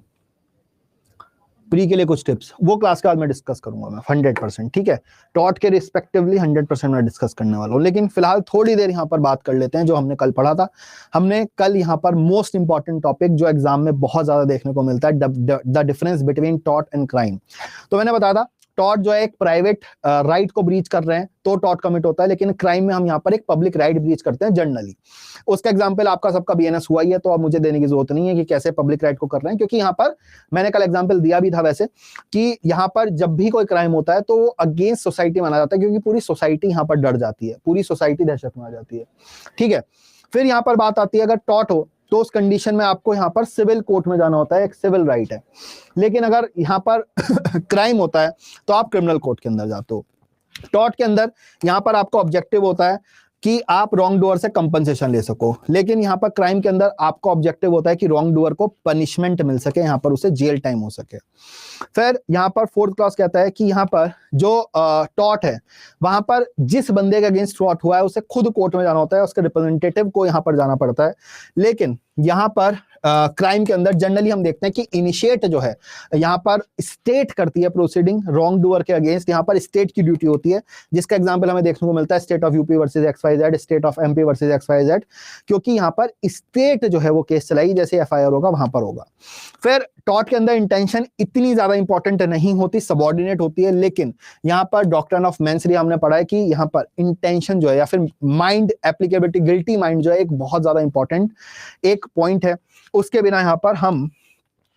प्री के लिए कुछ टिप्स, वो क्लास के बाद में डिस्कस करूंगा मैं 100%, ठीक है। टॉट के रिस्पेक्टिवली 100% मैं डिस्कस करने वाला हूँ, लेकिन फिलहाल थोड़ी देर यहाँ पर बात कर लेते हैं जो हमने कल पढ़ा था। हमने कल यहाँ पर मोस्ट इंपॉर्टेंट टॉपिक जो एग्जाम में बहुत ज्यादा देखने को मिलता है, the difference between taught and crime. तो मैंने बताया था टॉट जो है एक प्राइवेट राइट को ब्रीच कर रहे हैं तो टॉट कमिट होता है, लेकिन क्राइम में हम यहाँ पर एक पब्लिक राइट ब्रीच करते हैं जनरली। उसका एग्जांपल आपका सबका बीएनएस हुआ ही है, तो अब मुझे देने की जरूरत नहीं है कि कैसे पब्लिक राइट को कर रहे हैं, क्योंकि यहाँ पर मैंने कल एग्जांपल दिया भी था वैसे, कि यहाँ पर जब भी कोई क्राइम होता है तो वो अगेंस्ट सोसाइटी माना जाता है, क्योंकि पूरी सोसाइटी यहाँ पर डर जाती है, पूरी सोसाइटी दहशत में आ जाती है, ठीक है। फिर यहाँ पर बात आती है अगर टॉट हो तो उस कंडीशन में आपको यहाँ पर सिविल कोर्ट में जाना होता है, एक सिविल राइट है। लेकिन अगर यहाँ पर क्राइम होता है तो आप क्रिमिनल कोर्ट के अंदर जाते हो। टॉट के अंदर यहाँ पर आपका ऑब्जेक्टिव होता है कि आप रॉन्ग डूअर से कंपनसेशन ले सको, लेकिन यहाँ पर क्राइम के अंदर आपका ऑब्जेक्टिव होता है कि रॉन्ग डूअर को पनिशमेंट मिल सके, यहाँ पर उसे जेल टाइम हो सके। फिर यहाँ पर 4th क्लॉज कहता है कि यहाँ पर जो टॉट है वहां पर जिस बंदे के अगेंस्ट टॉट हुआ है उसे खुद कोर्ट में जाना होता है, उसके रिप्रेजेंटेटिव को यहाँ पर जाना पड़ता है। लेकिन यहाँ पर क्राइम के अंदर जनरली हम देखते हैं कि इनिशिएट जो है यहाँ पर स्टेट करती है प्रोसीडिंग रॉन्ग डूअर के अगेंस्ट, यहाँ पर स्टेट की ड्यूटी होती है, जिसका एग्जांपल हमें देखने को मिलता है state of UP versus XYZ, state of MP versus XYZ, क्योंकि यहाँ पर स्टेट जो है वो केस चलाएगी, जैसे एफआईआर होगा वहां पर होगा। फिर टॉट के अंदर इंटेंशन इतनी ज्यादा इंपॉर्टेंट नहीं होती, सबऑर्डिनेट होती है, लेकिन यहाँ पर डॉक्ट्रिन ऑफ मेंस रे हमने पढ़ा है कि यहाँ पर इंटेंशन जो है या फिर माइंड एप्लीकेबिलिटी, गिल्टी माइंड जो है एक बहुत ज्यादा इंपॉर्टेंट एक पॉइंट है। उसके बिना यहाँ पर हम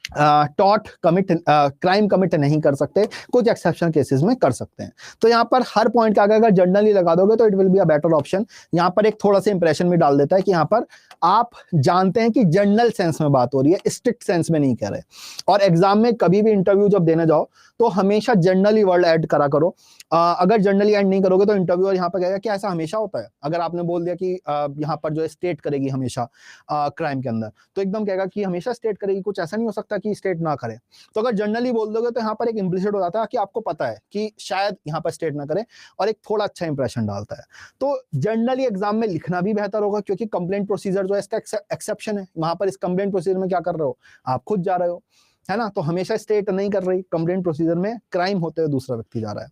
टॉट कमिट क्राइम कमिट नहीं कर सकते, कुछ एक्सेप्शन केसेस में कर सकते हैं। तो यहाँ पर हर पॉइंट का अगर जनरली लगा दोगे तो it will be a better option. यहाँ पर एक थोड़ा सा इंप्रेशन भी डाल देता है कि यहाँ पर आप जानते हैं कि जनरल सेंस में बात हो रही है, स्ट्रिक्ट सेंस में नहीं कह रहे। और एग्जाम में कभी भी इंटरव्यू जब देने जाओ तो हमेशा जनरली वर्ड ऐड करा करो। अगर जनरली ऐड नहीं करोगे तो इंटरव्यूअर यहाँ पर कहेगा कि ऐसा हमेशा होता है। अगर आपने बोल दिया कि यहाँ पर जो है स्टेट करेगी हमेशा क्राइम के अंदर, तो एकदम कहेगा कि हमेशा स्टेट करेगी, कुछ ऐसा नहीं हो सकता कि स्टेट ना करे। तो अगर जनरली बोल दोगे तो यहाँ पर एक इम्प्लिसिट हो जाता है कि आपको पता है कि शायद यहाँ पर स्टेट ना करे, और एक थोड़ा अच्छा इंप्रेशन डालता है। तो जनरली एग्जाम में लिखना भी बेहतर होगा, क्योंकि कंप्लेंट प्रोसीजर जो है इसका एक्सेप्शन है। वहां पर इस कंप्लेंट प्रोसीजर में क्या कर रहे हो, आप खुद जा रहे हो, है ना। तो हमेशा स्टेट नहीं कर रही, कंप्लेंट प्रोसीजर में क्राइम होते हुए दूसरा व्यक्ति जा रहा है।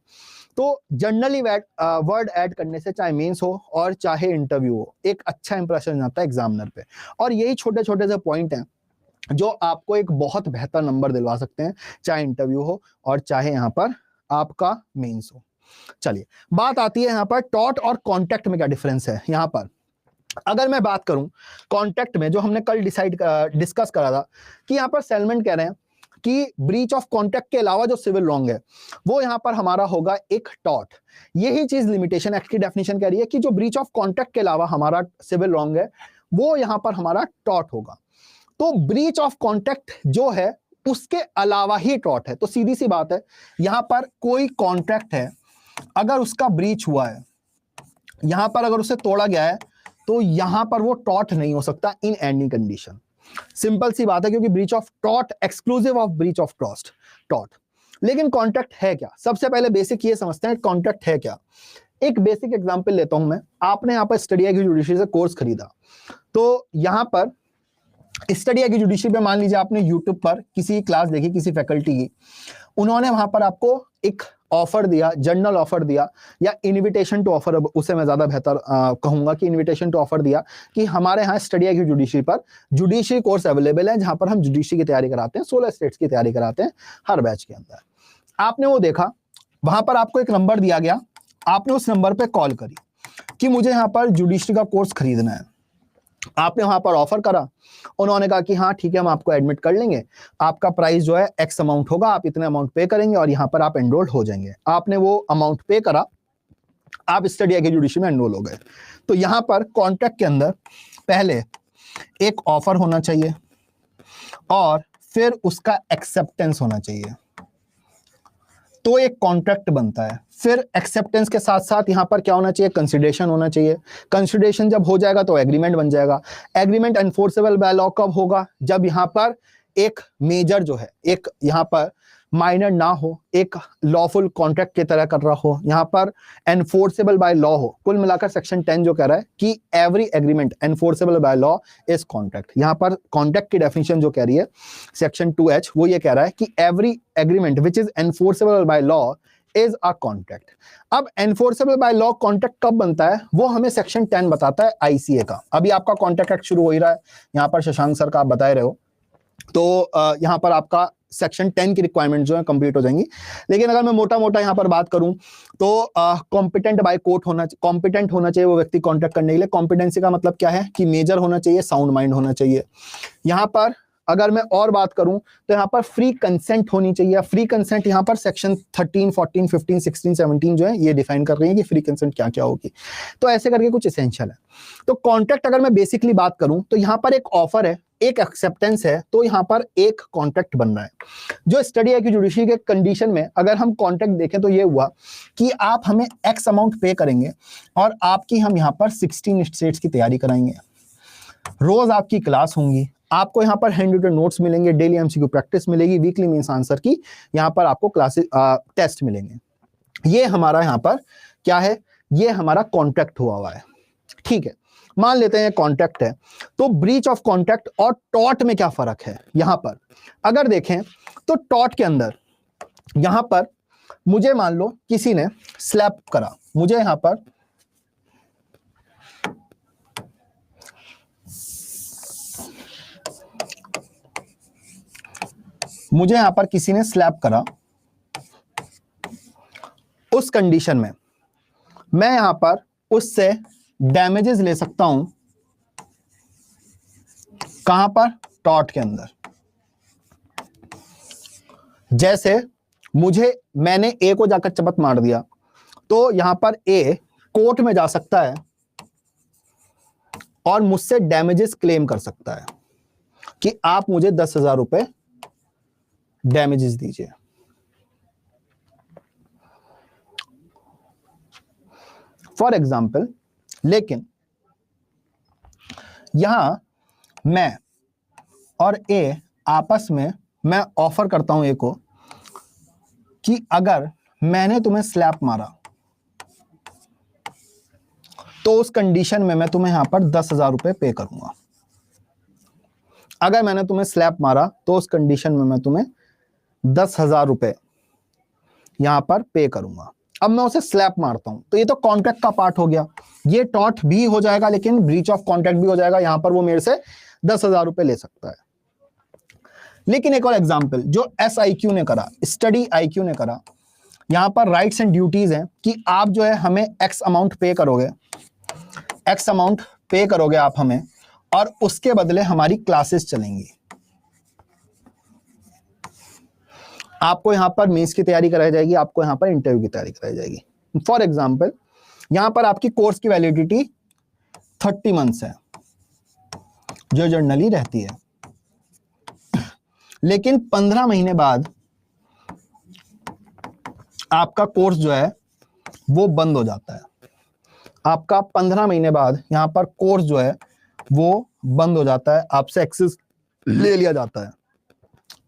तो जनरली वर्ड ऐड करने से चाहे मेंस हो और चाहे इंटरव्यू हो, एक अच्छा इंप्रेशन आता है एग्जामिनर पे। और यही छोटे छोटे से पॉइंट हैं जो आपको एक बहुत बेहतर नंबर दिलवा सकते हैं, चाहे इंटरव्यू हो और चाहे यहाँ पर आपका मेंस हो। चलिए, बात आती है यहाँ पर टॉट और कॉन्टेक्ट में क्या डिफरेंस है। यहाँ पर अगर मैं बात करूं कॉन्टेक्ट में, जो हमने कल डिस्कस करा था कि यहाँ पर सेलमेंट कह रहे हैं कि ब्रीच ऑफ कॉन्ट्रैक्ट के अलावा जो सिविल रॉन्ग है वो यहाँ पर हमारा होगा एक टॉट। यही चीज लिमिटेशन एक्ट की डेफिनेशन कह रही है कि जो ब्रीच ऑफ कॉन्ट्रैक्ट के अलावा हमारा सिविल रॉन्ग है वो यहाँ पर हमारा टॉट होगा। तो ब्रीच ऑफ कॉन्ट्रैक्ट जो है उसके अलावा ही टॉट है। तो सीधी सी बात है, यहाँ पर कोई कॉन्ट्रैक्ट है, अगर उसका ब्रीच हुआ है, यहां पर अगर उसे तोड़ा गया है, तो यहां पर वो टॉट नहीं हो सकता इन एनी कंडीशन। सिंपल सी बात है, क्योंकि breach of taught exclusive of breach of trust taught. लेकिन कॉन्ट्रैक्ट है क्या, सबसे पहले बेसिक ये समझते हैं कॉन्ट्रैक्ट है क्या। एक बेसिक एग्जांपल लेता हूं मैं। आपने यहाँ पर स्टडी की जुडिशरी से कोर्स खरीदा, तो यहां पर स्टडी की जुडिशरी पे मान लीजिए आपने यूट्यूब पर किसी क्लास देखी किसी फैकल्टी की, उन्होंने वहां पर आपको एक ऑफर दिया, जर्नल ऑफर दिया या इनविटेशन टू ऑफर, उसे मैं ज्यादा बेहतर कहूंगा कि इनविटेशन टू ऑफर दिया कि हमारे यहाँ स्टडी की जुडिशरी पर जुडिशरी कोर्स अवेलेबल है, जहां पर हम जुडिशरी की तैयारी कराते हैं, 16 स्टेट्स की तैयारी कराते हैं हर बैच के अंदर। आपने वो देखा, वहां पर आपको एक नंबर दिया गया, आपने उस नंबर पर कॉल करी कि मुझे यहाँ पर जुडिशरी का कोर्स खरीदना है। आपने वहां पर ऑफर करा, उन्होंने कहा कि हाँ ठीक है हम आपको एडमिट कर लेंगे, आपका प्राइस जो है एक्स अमाउंट होगा, आप इतने अमाउंट पे करेंगे और यहाँ पर आप एनरोल्ड हो जाएंगे। आपने वो अमाउंट पे करा, आप स्टडी की जुडिशरी में एनरोल हो गए। तो यहाँ पर कॉन्ट्रैक्ट के अंदर पहले एक ऑफर होना चाहिए और फिर उसका एक्सेप्टेंस होना चाहिए, तो एक कॉन्ट्रैक्ट बनता है। फिर एक्सेप्टेंस के साथ साथ यहां पर क्या होना चाहिए, कंसिडरेशन होना चाहिए। कंसिडरेशन जब हो जाएगा तो एग्रीमेंट बन जाएगा। एग्रीमेंट एनफोर्सेबल बाय लॉ कब होगा, जब यहां पर एक मेजर जो है, एक यहां पर माइनर ना हो, एक लॉफुल कॉन्ट्रैक्ट की तरह कर रहा हो, यहां पर एनफोर्सेबल बाय लॉ हो। कुल मिलाकर सेक्शन 10 जो कह रहा है कि every agreement enforceable by law is contract. यहां पर कॉन्ट्रैक्ट की डेफिनेशन जो कह रही है सेक्शन 2H, वो ये कह रहा है कि every agreement which is enforceable by law is a contract. अब एनफोर्सेबल बाय लॉ कॉन्ट्रैक्ट कब बनता है वो हमें सेक्शन 10 बताता है ICA का। अभी आपका कॉन्ट्रैक्ट एक्ट शुरू हो ही रहा है, यहाँ पर शशांक सर का आप बता रहे हो, तो यहाँ पर आपका सेक्शन 10 की रिक्वायरमेंट जो है कंप्लीट हो जाएंगी। लेकिन अगर मैं मोटा मोटा यहाँ पर बात करूं तो कॉम्पिटेंट बाय कोर्ट होना, कॉम्पिटेंट होना चाहिए वो व्यक्ति कॉन्ट्रैक्ट करने के लिए। कॉम्पिटेंसी का मतलब क्या है कि मेजर होना चाहिए, साउंड माइंड होना चाहिए। यहाँ पर अगर मैं और बात करूं तो यहाँ पर फ्री कंसेंट होनी चाहिए। फ्री कंसेंट यहाँ पर सेक्शन 13, 14, 15, 16, 17 जो है ये डिफाइन कर रही है कि फ्री कंसेंट क्या क्या होगी। तो ऐसे करके कुछ एसेंशियल है। तो कॉन्ट्रैक्ट अगर मैं बेसिकली बात करूं तो यहाँ पर एक ऑफर है, एक एक्सेप्टेंस है, तो यहाँ पर एक कॉन्ट्रैक्ट बन रहा है। जो स्टडी की जुडिशरी के कंडीशन में अगर हम कॉन्ट्रैक्ट देखें तो ये हुआ कि आप हमें एक्स अमाउंट पे करेंगे और आपकी हम यहाँ पर 16 स्टेट्स की तैयारी कराएंगे, रोज आपकी क्लास होंगी, आपको यहाँ पर हैंड रिटन नोट्स मिलेंगे, डेली MCQ प्रैक्टिस मिलेगी, वीकली मींस आंसर की यहाँ पर आपको क्लासेस टेस्ट मिलेंगे। ये हमारा यहाँ पर क्या है, ये हमारा कॉन्ट्रैक्ट हुआ है। ठीक है, मान लेते हैं कॉन्ट्रैक्ट है। तो ब्रीच ऑफ कॉन्ट्रैक्ट और टॉट में क्या फर्क है, यहां पर अगर देखें तो टॉट के अंदर यहां पर मुझे मान लो किसी ने स्लैप करा, मुझे यहां पर किसी ने स्लैप करा, उस कंडीशन में मैं यहां पर उससे डैमेजेस ले सकता हूं, कहां पर, टॉट के अंदर। जैसे मैंने ए को जाकर चपत मार दिया, तो यहां पर ए कोर्ट में जा सकता है और मुझसे डैमेजेस क्लेम कर सकता है कि आप मुझे 10,000 रुपए डैमेजेस दीजिए। फॉर एग्जाम्पल, लेकिन यहां मैं और ए आपस में मैं ऑफर करता हूं ए को कि अगर मैंने तुम्हें स्लैप मारा तो उस कंडीशन में मैं तुम्हें यहां पर 10,000 रुपए पे करूंगा। अगर मैंने तुम्हें स्लैप मारा तो उस कंडीशन में मैं तुम्हें 10,000 रुपए यहां पर पे करूंगा। अब मैं उसे स्लैप मारता हूं तो ये तो कॉन्ट्रैक्ट का पार्ट हो गया, ये टॉट भी हो जाएगा लेकिन ब्रीच ऑफ कॉन्ट्रैक्ट भी हो जाएगा। यहां पर वो मेरे से 10,000 रुपए ले सकता है। लेकिन एक और एग्जांपल जो SIQ ने करा, स्टडी IQ ने करा, यहां पर राइट्स एंड ड्यूटीज हैं कि आप जो है हमें X अमाउंट पे करोगे, X अमाउंट पे करोगे आप हमें, और उसके बदले हमारी क्लासेस चलेंगी। आपको यहां पर मेंस की तैयारी कराई जाएगी, आपको यहां पर इंटरव्यू की तैयारी कराई जाएगी। फॉर एग्जांपल यहां पर आपकी कोर्स की वैलिडिटी 30 मंथ्स है जो जनरली रहती है, लेकिन 15 महीने बाद आपका कोर्स जो है वो बंद हो जाता है। आपका 15 महीने बाद यहां पर कोर्स जो है वो बंद हो जाता है, आपसे एक्सेस ले लिया जाता है।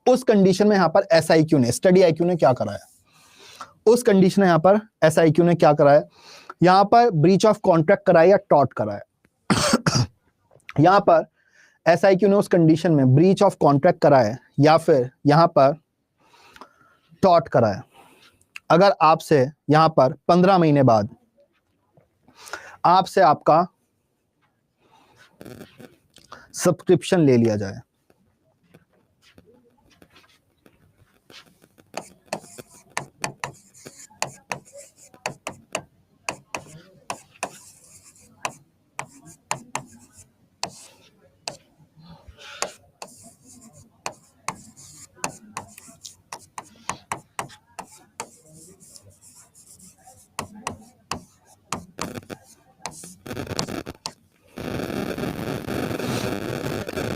उस कंडीशन में यहां पर SIQ ने, स्टडी IQ ने क्या कराया, उस कंडीशन में यहां पर SIQ ने क्या कराया, यहां पर ब्रीच ऑफ कॉन्ट्रैक्ट कराया या टॉट कराया। यहां पर SIQ ने उस कंडीशन में ब्रीच ऑफ कॉन्ट्रैक्ट कराया या फिर यहां पर टॉट कराया। अगर आपसे यहां पर 15 महीने बाद आपसे आपका सब्सक्रिप्शन ले लिया जाए,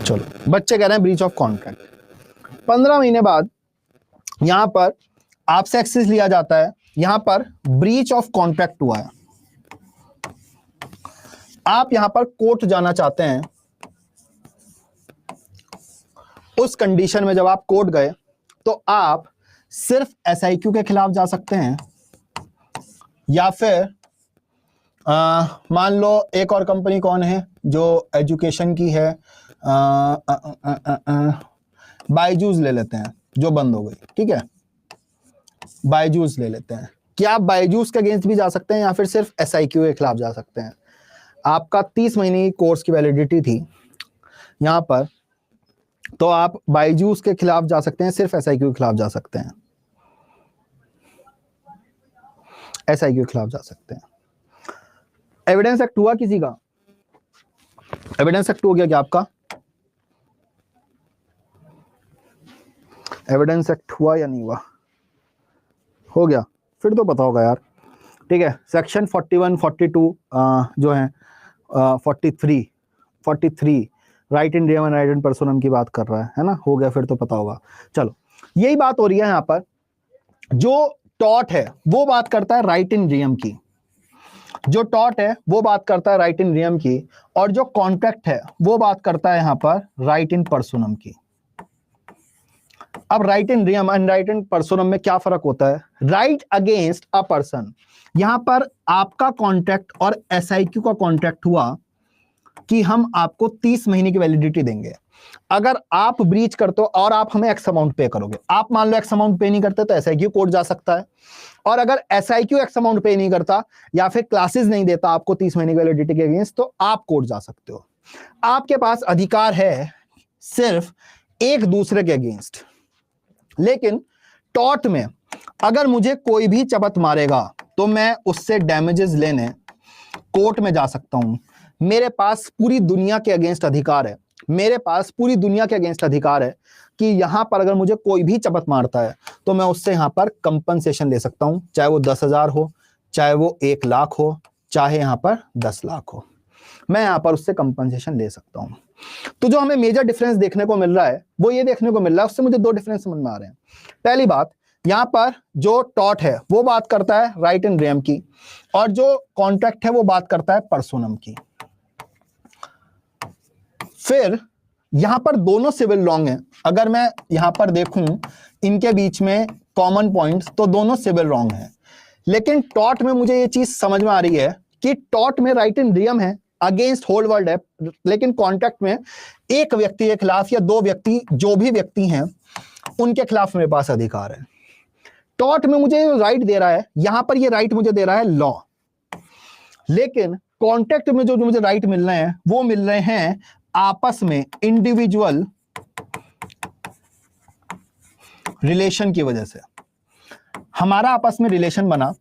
चलो बच्चे कह रहे हैं ब्रीच ऑफ कॉन्ट्रैक्ट, 15 महीने बाद यहां पर आपसे एक्सेस लिया जाता है, यहां पर ब्रीच ऑफ कॉन्ट्रैक्ट हुआ है, आप यहां पर कोर्ट जाना चाहते हैं। उस कंडीशन में जब आप कोर्ट गए तो आप सिर्फ SIQ के खिलाफ जा सकते हैं या फिर मान लो एक और कंपनी कौन है जो एजुकेशन की है, बायजूस ले लेते हैं जो बंद हो गई, ठीक है, बायजूस ले लेते हैं। क्या आप बायजूस के अगेंस्ट भी जा सकते हैं या फिर सिर्फ SIQ के खिलाफ जा सकते हैं। आपका 30 महीने की कोर्स की वैलिडिटी थी यहां पर, तो आप बायजूस के खिलाफ जा सकते हैं, सिर्फ SIQ के खिलाफ जा सकते हैं, SIQ के खिलाफ जा सकते हैं। एविडेंस एक्ट हुआ किसी का, एविडेंस एक्ट हो गया क्या आपका, एविडेंस एक्ट हुआ या नहीं हुआ, हो गया, फिर तो पता होगा यार, ठीक है। सेक्शन 41 42 जो है 43 right in rem and right in personam की बात कर रहा है ना, हो गया, फिर तो पता होगा। चलो यही बात हो रही है यहाँ पर, जो टॉट है वो बात करता है राइट इन रियम की, जो टॉट है वो बात करता है राइट इन रियम की, और जो कॉन्ट्रैक्ट है वो बात करता है यहां पर राइट इन पर्सोनम की। अब right in rem and right in personam में क्या फर्क होता है, राइट अगेंस्ट अ पर्सन, यहां पर आपका कॉन्ट्रैक्ट और SIQ का कॉन्ट्रैक्ट हुआ कि हम आपको 30 महीने की वैलिडिटी देंगे। अगर आप ब्रीच करते हो और आप हमें X अमाउंट पे करोगे, आप मान लो X अमाउंट पे नहीं करते तो SIQ कोर्ट जा सकता है, और अगर SIQ X अमाउंट पे नहीं करता या फिर क्लासेस नहीं देता आपको 30 महीने की वैलिडिटी के अगेंस्ट, तो आप कोर्ट जा सकते हो। आपके पास अधिकार है सिर्फ एक दूसरे के अगेंस्ट। लेकिन टॉट में अगर मुझे कोई भी चपत मारेगा तो मैं उससे डैमेजेस लेने कोर्ट में जा सकता हूं। मेरे पास पूरी दुनिया के अगेंस्ट अधिकार है, मेरे पास पूरी दुनिया के अगेंस्ट अधिकार है कि यहां पर अगर मुझे कोई भी चपत मारता है तो मैं उससे यहां पर कंपनसेशन ले सकता हूं, चाहे वो 10,000 हो, चाहे वो 1 लाख हो, चाहे यहां पर 10 लाख हो, मैं यहां पर उससे कंपनसेशन ले सकता हूं। तो जो हमें मेजर डिफरेंस देखने को मिल रहा है वो ये देखने को मिल रहा है, उससे मुझे 2 डिफरेंस समझ में आ रहे हैं। पहली बात, यहां पर जो टॉट है वो बात करता है राइट इन रियम की, और जो कॉन्ट्रैक्ट है वो बात करता है पर्सोनम की। फिर यहां पर दोनों सिविल लॉन्ग हैं। अगर मैं यहां पर देखूं इनके बीच में कॉमन पॉइंट्स, तो दोनों सिविल लॉन्ग हैं। लेकिन टॉट में मुझे ये चीज समझ में आ रही है कि टॉट में राइट इन रियम है, अगेंस्ट होल वर्ल्ड है, लेकिन कॉन्ट्रैक्ट में एक व्यक्ति के खिलाफ या दो व्यक्ति, जो भी व्यक्ति हैं उनके खिलाफ मेरे पास अधिकार है। टॉट में मुझे राइट दे रहा है, यहां पर ये राइट मुझे दे रहा है लॉ, लेकिन कॉन्ट्रैक्ट में जो मुझे राइट मिल रहे हैं वो मिल रहे हैं आपस में इंडिविजुअल रिलेशन की वजह से। हमारा आपस में रिलेशन बना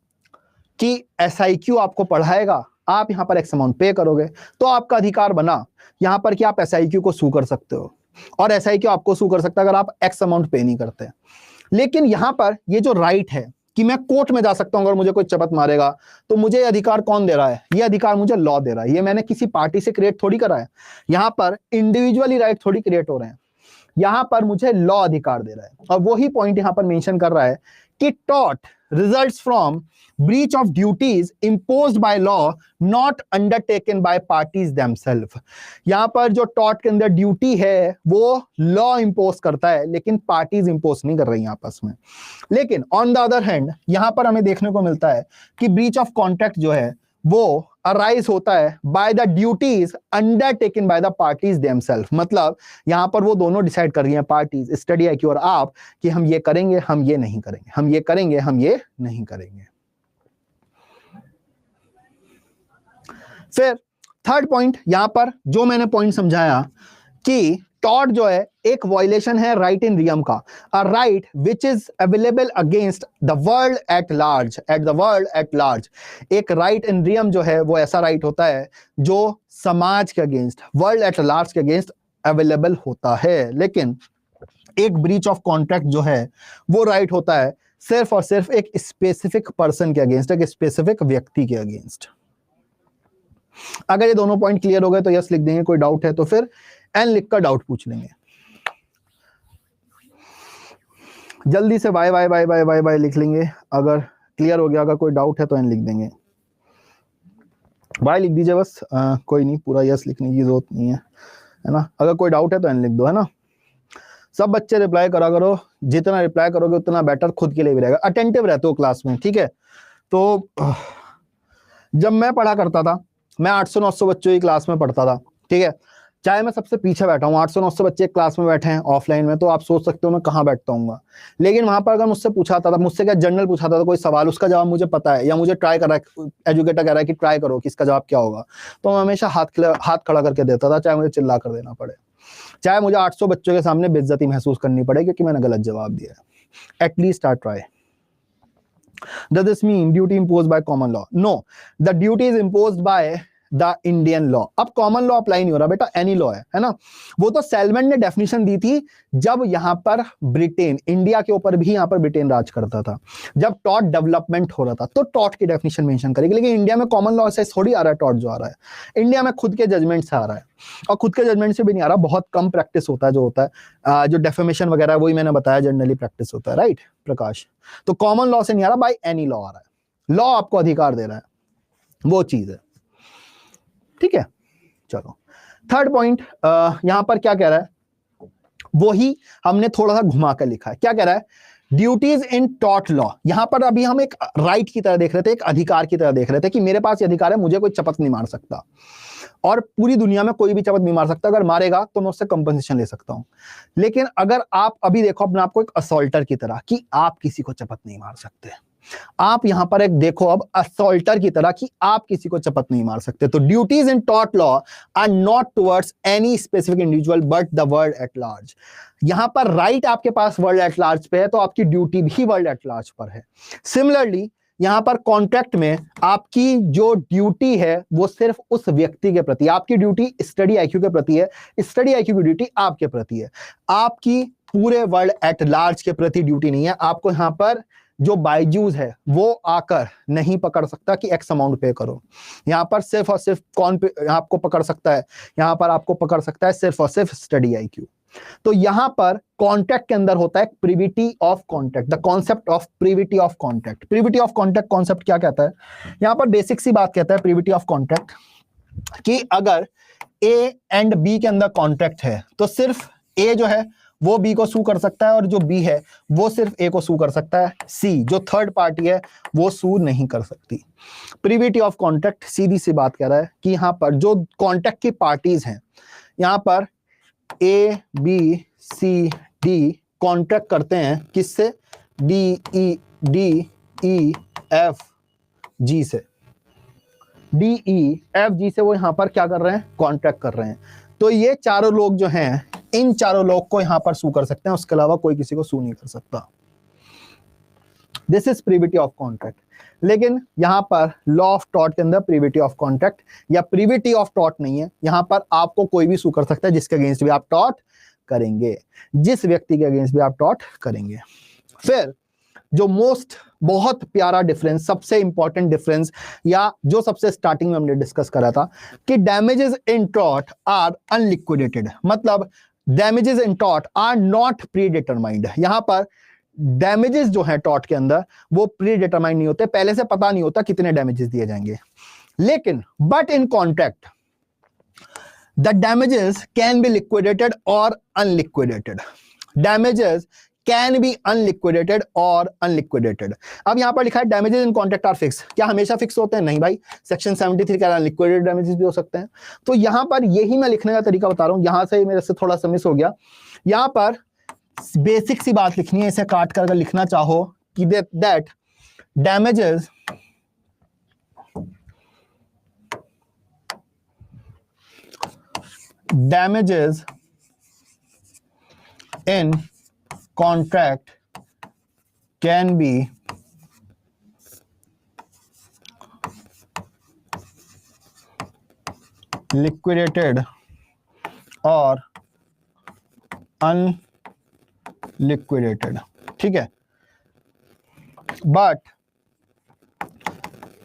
कि SIQ आपको पढ़ाएगा, आप यहां पर एक्स अमाउंट पे करोगे, तो आपका अधिकार बना यहां पर कि आप SIQ को सू कर सकते हो, और SIQ आपको सू कर सकता है अगर आप एक्स अमाउंट पे नहीं करते। लेकिन यहां पर ये जो राइट है कि मैं कोर्ट में जा सकता हूं अगर मुझे कोई चपत मारेगा, तो मुझे अधिकार कौन दे रहा है? ये अधिकार मुझे लॉ दे रहा है। ये मैंने किसी पार्टी से क्रिएट थोड़ी करा है, यहां पर इंडिविजुअली राइट थोड़ी क्रिएट हो रहे हैं, यहां पर मुझे लॉ अधिकार दे रहा है। और वही पॉइंट यहां पर मेंशन कर रहा है कि taught results from breach of duties imposed by law not undertaken by parties themselves। यहां पर जो टॉट के अंदर ड्यूटी है वो लॉ इंपोज करता है, लेकिन पार्टीज इंपोज नहीं कर रही हैं आपस में। लेकिन ऑन द अदर हैंड यहां पर हमें देखने को मिलता है कि ब्रीच ऑफ कॉन्ट्रैक्ट जो है वो अराइज होता है by the duties undertaken by the parties themselves. मतलब यहां पर वो दोनों डिसाइड कर रही हैं, पार्टीज, स्टडी IQ और आप, कि हम ये करेंगे, हम ये नहीं करेंगे, हम ये करेंगे, हम ये नहीं करेंगे। फिर थर्ड पॉइंट यहां पर जो मैंने पॉइंट समझाया कि टॉट जो है एक वायलेशन है राइट इन रियम का, a right which is available against the world at large, at the world at large. एक राइट इन रियम जो है वो ऐसा राइट होता है जो समाज के अगेंस्ट, वर्ल्ड एट लार्ज के अगेंस्ट अवेलेबल होता है। लेकिन एक ब्रीच ऑफ कॉन्ट्रैक्ट जो है वो राइट होता है सिर्फ और सिर्फ एक स्पेसिफिक पर्सन के अगेंस्ट, एक स्पेसिफिक व्यक्ति के अगेंस्ट। अगर ये दोनों पॉइंट क्लियर हो गए तो यस लिख देंगे, कोई डाउट है तो फिर एन लिखकर डाउट पूछ लेंगे। जल्दी से Y Y Y Y Y Y लिख लेंगे, अगर क्लियर हो गया। अगर कोई डाउट है तो एन लिख देंगे, वाई लिख दीजिए बस, कोई नहीं, पूरा यस लिखने की जरूरत नहीं है ना। अगर कोई डाउट है तो एन लिख दो, है ना। सब बच्चे रिप्लाई करा करो, जितना रिप्लाई करोगे उतना बेटर, खुद के लिए भी रहेगा। अटेंटिव रहते हो क्लास में, ठीक है। तो जब मैं पढ़ा करता था, मैं 800-900 बच्चों की क्लास में पढ़ता था, ठीक है। चाहे मैं सबसे पीछे बैठा हूँ, 800-900 बच्चे क्लास में बैठे हैं ऑफलाइन में, तो आप सोच सकते हो मैं कहाँ बैठता हूँ। लेकिन वहां पर अगर मुझसे पूछाता था, मुझसे क्या जनरल पूछाता था कोई सवाल, उसका जवाब मुझे पता है, या मुझे ट्राई कर रहा है, एजुकेटर कह रहा है कि ट्राई करो कि इसका जवाब क्या होगा, तो मैं हमेशा हाथ खड़ा करके देता था, चाहे मुझे चिल्ला कर देना पड़े, चाहे मुझे 800 बच्चों के सामने बेइज्जती महसूस करनी पड़े क्योंकि मैंने गलत जवाब दिया है। At least I try. Does this mean duty imposed by common law? No, the duty is imposed by the Indian law. अब कॉमन लॉ अप्लाई नहीं हो रहा बेटा, एनी लॉ है ना। वो तो सेलमेंट ने डेफिनेशन दी थी जब यहां पर ब्रिटेन, इंडिया के ऊपर भी यहां पर ब्रिटेन राज करता था, जब टॉट डेवलपमेंट हो रहा था, तो टॉट की डेफिनेशन मेंशन करेगी। लेकिन इंडिया में कॉमन लॉ से थोड़ी आ रहा है टॉट जो आ रहा है, इंडिया में खुद के जजमेंट से आ रहा है, और खुद के जजमेंट से भी नहीं आ रहा, बहुत कम प्रैक्टिस होता है जो होता है, जो डेफेमेशन वगैरह वही मैंने बताया जनरली प्रैक्टिस होता है, राइट प्रकाश। तो कॉमन लॉ से नहीं आ रहा, बाय एनी लॉ आ रहा है। लॉ आपको अधिकार दे रहा है, वो चीज है, ठीक है। चलो थर्ड पॉइंट यहां पर क्या कह रहा है, वही हमने थोड़ा सा घुमा कर लिखा है। क्या कह रहा है, ड्यूटीज इन टॉट लॉ। यहां पर अभी हम एक राइट की तरह देख रहे थे, एक अधिकार की तरह देख रहे थे कि मेरे पास ये अधिकार है, मुझे कोई चपत नहीं मार सकता, और पूरी दुनिया में कोई भी चपत नहीं मार सकता, अगर मारेगा तो मैं उससे कंपनसेशन ले सकता हूं। लेकिन अगर आप अभी देखो अपने आप को एक असॉल्टर की तरह कि आप किसी को चपत नहीं मार सकते, आप यहां पर एक देखो अब असॉल्टर की तरह कि आप किसी को चपत नहीं मार सकते। तो ड्यूटीज इन टॉट law are not towards any specific individual but the world at large. यहां पर राइट आपके पास वर्ल्ड एट लार्ज पे है, तो आपकी ड्यूटी भी वर्ल्ड एट लार्ज पर है। सिमिलरली यहां पर कॉन्ट्रैक्ट में आपकी जो ड्यूटी है वो सिर्फ उस व्यक्ति के प्रति, आपकी ड्यूटी स्टडी IQ के प्रति है, स्टडी IQ की ड्यूटी आपके प्रति है, आपकी पूरे वर्ल्ड एट लार्ज के प्रति ड्यूटी नहीं है। आपको यहां पर जो बायजूस है वो आकर नहीं पकड़ सकता कि एक्स अमाउंट पे करो। यहां पर सिर्फ और सिर्फ कौन पे आपको पकड़ सकता है, यहां पर आपको पकड़ सकता है सिर्फ और सिर्फ स्टडी IQ। तो यहां पर कॉन्ट्रैक्ट के अंदर होता है privity of contract, the concept of privity of contract. Privity of contract concept क्या कहता है? यहां पर बेसिक सी बात कहता है प्रिविटी ऑफ कॉन्ट्रैक्ट कि अगर ए एंड बी के अंदर कॉन्ट्रैक्ट है तो सिर्फ ए जो है वो बी को सू कर सकता है, और जो बी है वो सिर्फ ए को सू कर सकता है। सी जो थर्ड पार्टी है वो सू नहीं कर सकती। प्रिविटी ऑफ कॉन्ट्रैक्ट सीधी सी बात कह रहा है कि यहां पर जो कॉन्ट्रैक्ट की पार्टीज हैं, यहां पर A B C D contract करते हैं किससे? डी ई एफ जी से। डी ई एफ जी से वो यहां पर क्या कर रहे हैं? कॉन्ट्रैक्ट कर रहे हैं। तो ये चारों लोग जो हैं, इन चारों लोग को यहां पर सू कर सकते हैं, उसके अलावा कोई किसी को सू नहीं कर सकता। This is privity of contract. लेकिन यहां पर लॉ ऑफ टॉर्ट के अंदर प्रिविटी ऑफ कॉन्ट्रैक्ट या प्रिविटी ऑफ टॉर्ट नहीं है। यहां पर आपको कोई भी सू कर सकता है जिसके अगेंस्ट भी आप टॉर्ट करेंगे, जिस व्यक्ति के अगेंस्ट भी आप टॉर्ट करेंगे। फिर जो बहुत प्यारा डिफरेंस, सबसे इंपॉर्टेंट डिफरेंस, या जो सबसे स्टार्टिंग में हमने डिस्कस करा था कि damages in tort are unliquidated, मतलब damages in tort are not pre determined. यहां पर डैमेजेस जो है टॉर्ट के अंदर वो प्री डिटरमाइंड नहीं होते, पहले से पता नहीं होता कितने डैमेजेस दिए जाएंगे। लेकिन but in contract the damages can be liquidated और unliquidated. Damages can be unliquidated और अनलिक्विडेटेड। अब यहां पर लिखा है damages in contract are fix. क्या हमेशा फिक्स होते हैं? नहीं भाई, सेक्शन 73 कह रहा है अनलिक्विडेटेड डैमेजेस भी हो सकते हैं। तो यहां पर यही मैं लिखने का तरीका बता रहा हूं, यहां से मेरे से थोड़ा सा मिस हो गया। यहां पर बेसिक सी बात लिखनी है, इसे काट कर अगर लिखना चाहो कि that damages in contract can be liquidated or unliquidated, ठीक है। but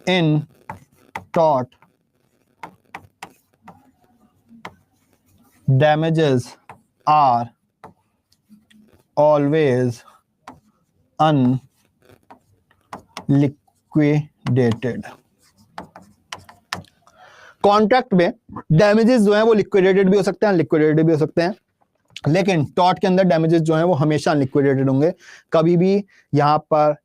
in tort damages are always unliquidated। Contract में डैमेजेस जो हैं वो लिक्विडेटेड भी हो सकते हैं, अनलिक्विडेटेड भी हो सकते हैं, लेकिन टॉर्ट के अंदर डैमेजेस जो हैं वो हमेशा अनलिक्विडेटेड होंगे। कभी भी यहां पर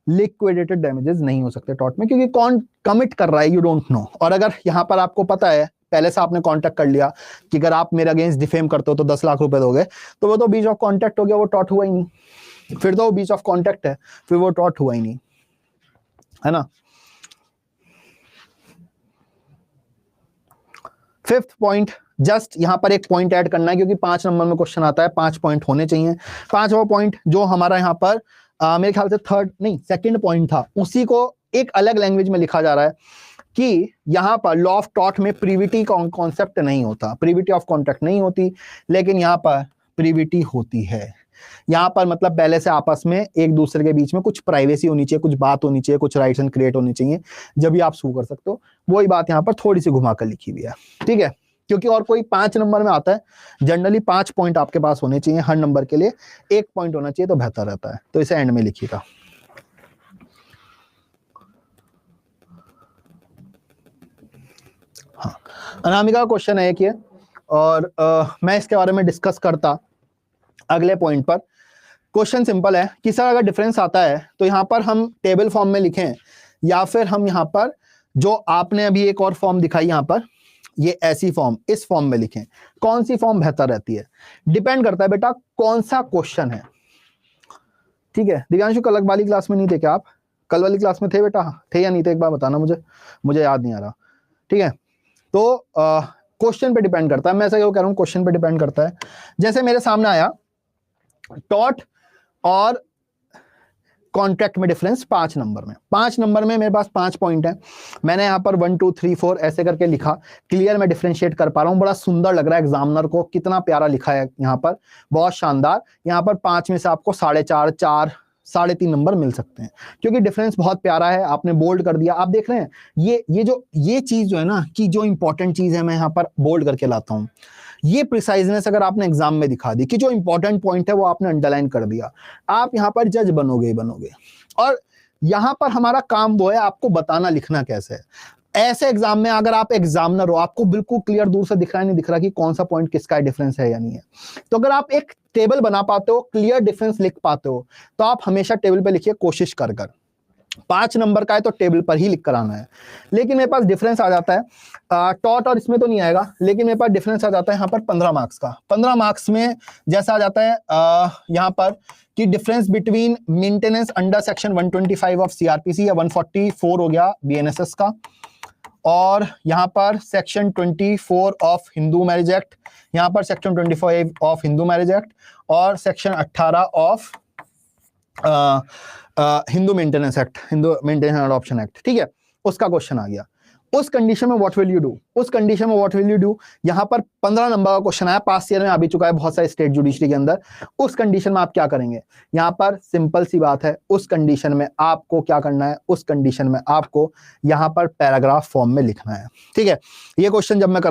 लिक्विडेटेड डैमेजेस नहीं हो सकते टॉर्ट में, क्योंकि कौन कमिट कर रहा है यू डोंट नो। और अगर यहां पर आपको पता है, पहले से आपने कॉन्टैक्ट कर लिया कि अगर आप मेरे अगेंस्ट डिफेम करते हो तो 10 लाख रुपए दोगे, तो वो तो बीच ऑफ कॉन्टैक्ट हो गया, वो टॉर्ट हुआ ही नहीं। फिर तो वो बीच ऑफ कॉन्टैक्ट है, फिर वो टॉर्ट हुआ ही नहीं, है ना। फिफ्थ पॉइंट, जस्ट यहां पर एक पॉइंट ऐड करना है क्योंकि 5 नंबर में क्वेश्चन आता है, 5 पॉइंट होने चाहिए। 5वां पॉइंट जो हमारा यहाँ पर मेरे ख्याल से सेकंड पॉइंट था, उसी को एक अलग लैंग्वेज में लिखा जा रहा है कि यहां पर लॉ ऑफ टॉर्ट में प्रीविटी कॉन्सेप्ट नहीं होता, प्रीविटी ऑफ कॉन्ट्रैक्ट नहीं होती, लेकिन यहां पर प्रीविटी होती है। यहां पर मतलब पहले से आपस में एक दूसरे के बीच में कुछ प्राइवेसी होनी चाहिए, कुछ बात होनी चाहिए, कुछ राइट्स एंड क्रिएट होनी चाहिए, जब भी आप सू कर सकते हो। वही बात यहां पर थोड़ी सी घुमा कर लिखी हुई है, ठीक है। क्योंकि और कोई 5 नंबर में आता है, जनरली 5 पॉइंट आपके पास होने चाहिए हर नंबर के लिए, 1 पॉइंट होना चाहिए तो बेहतर रहता है, तो इसे एंड में लिखिएगा। हाँ, अनामिका का क्वेश्चन है एक ये, और मैं इसके बारे में डिस्कस करता अगले पॉइंट पर। क्वेश्चन सिंपल है कि सर अगर डिफरेंस आता है तो यहां पर हम टेबल फॉर्म में लिखें या फिर हम यहां पर जो आपने अभी एक और फॉर्म दिखाई यहां पर, ये ऐसी फॉर्म, इस फॉर्म में लिखें, कौन सी फॉर्म बेहतर रहती है? डिपेंड करता है बेटा कौन सा क्वेश्चन है, ठीक है। दिव्यांशु कल वाली क्लास में नहीं थे क्या आप? कल वाली क्लास में थे बेटा, थे या नहीं थे? एक बार बताना मुझे याद नहीं आ रहा, ठीक है। तो क्वेश्चन पे डिपेंड करता है, मैं ऐसा क्यों कह रहा हूं, क्वेश्चन पे डिपेंड करता है। जैसे मेरे सामने आया टॉर्ट और कॉन्ट्रैक्ट में डिफरेंस 5 नंबर में, 5 नंबर में मेरे पास 5 पॉइंट है, मैंने यहाँ पर 1 2 3 4 ऐसे करके लिखा, क्लियर मैं डिफरेंशिएट कर पा रहा हूँ, बड़ा सुंदर लग रहा है एग्जामिनर को, कितना प्यारा लिखा है यहाँ पर, बहुत शानदार। यहाँ पर 5 में से आपको 4.5 4 3.5 नंबर मिल सकते हैं, क्योंकि डिफरेंस बहुत प्यारा है, आपने बोल्ड कर दिया। आप देख रहे हैं ये चीज जो है ना, कि जो इंपॉर्टेंट चीज है मैं यहाँ पर बोल्ड करके लाता हूँ, ये प्रिसाइजनेस अगर आपने एग्जाम में दिखा दी कि जो इंपॉर्टेंट पॉइंट है वो आपने अंडरलाइन कर दिया, आप यहाँ पर जज बनोगे ही बनोगे। और यहाँ पर हमारा काम वो है आपको बताना लिखना कैसे है। ऐसे एग्जाम में अगर आप एग्जामिनर हो, आपको बिल्कुल क्लियर दूर से दिख रहा है, नहीं दिख रहा कि कौन सा पॉइंट किसका है, डिफरेंस है या नहीं है, तो अगर आप एक टेबल बना पाते हो, क्लियर डिफरेंस लिख पाते हो, तो आप हमेशा टेबल पे लिखिए, कोशिश कर 5 नंबर का है तो टेबल पर ही लिख कर आना है। लेकिन मेरे पास डिफरेंस आ जाता है टॉट और इसमें तो नहीं आएगा, लेकिन मेरे पास डिफरेंस आ जाता है यहाँ पर 15 मार्क्स का। 15 मार्क्स में जैसा आ जाता है यहाँ पर कि difference between maintenance under section 125 of CrPC या 144 हो गया बीएनएसएस का, और यहाँ पर section 24 of Hindu marriage act, यहाँ पर section 25 of Hindu marriage act, और section 18 of Hindu maintenance act, Hindu maintenance and adoption act. ठीक है, उसका क्वेश्चन आ गया। उस कंडीशन में व्हाट विल यू डू, उस कंडीशन में व्हाट विल यू डू, यहाँ पर 15 नंबर का क्वेश्चन आया, पास्ट ईयर में आ भी चुका है बहुत सारे स्टेट जुडिशरी के अंदर। उस कंडीशन में आप क्या करेंगे, यहाँ पर सिंपल सी बात है, उस कंडीशन में आपको क्या करना है, उस कंडीशन में आपको यहाँ पर पैराग्राफ फॉर्म में लिखना है। ठीक है, ये क्वेश्चन जब मैं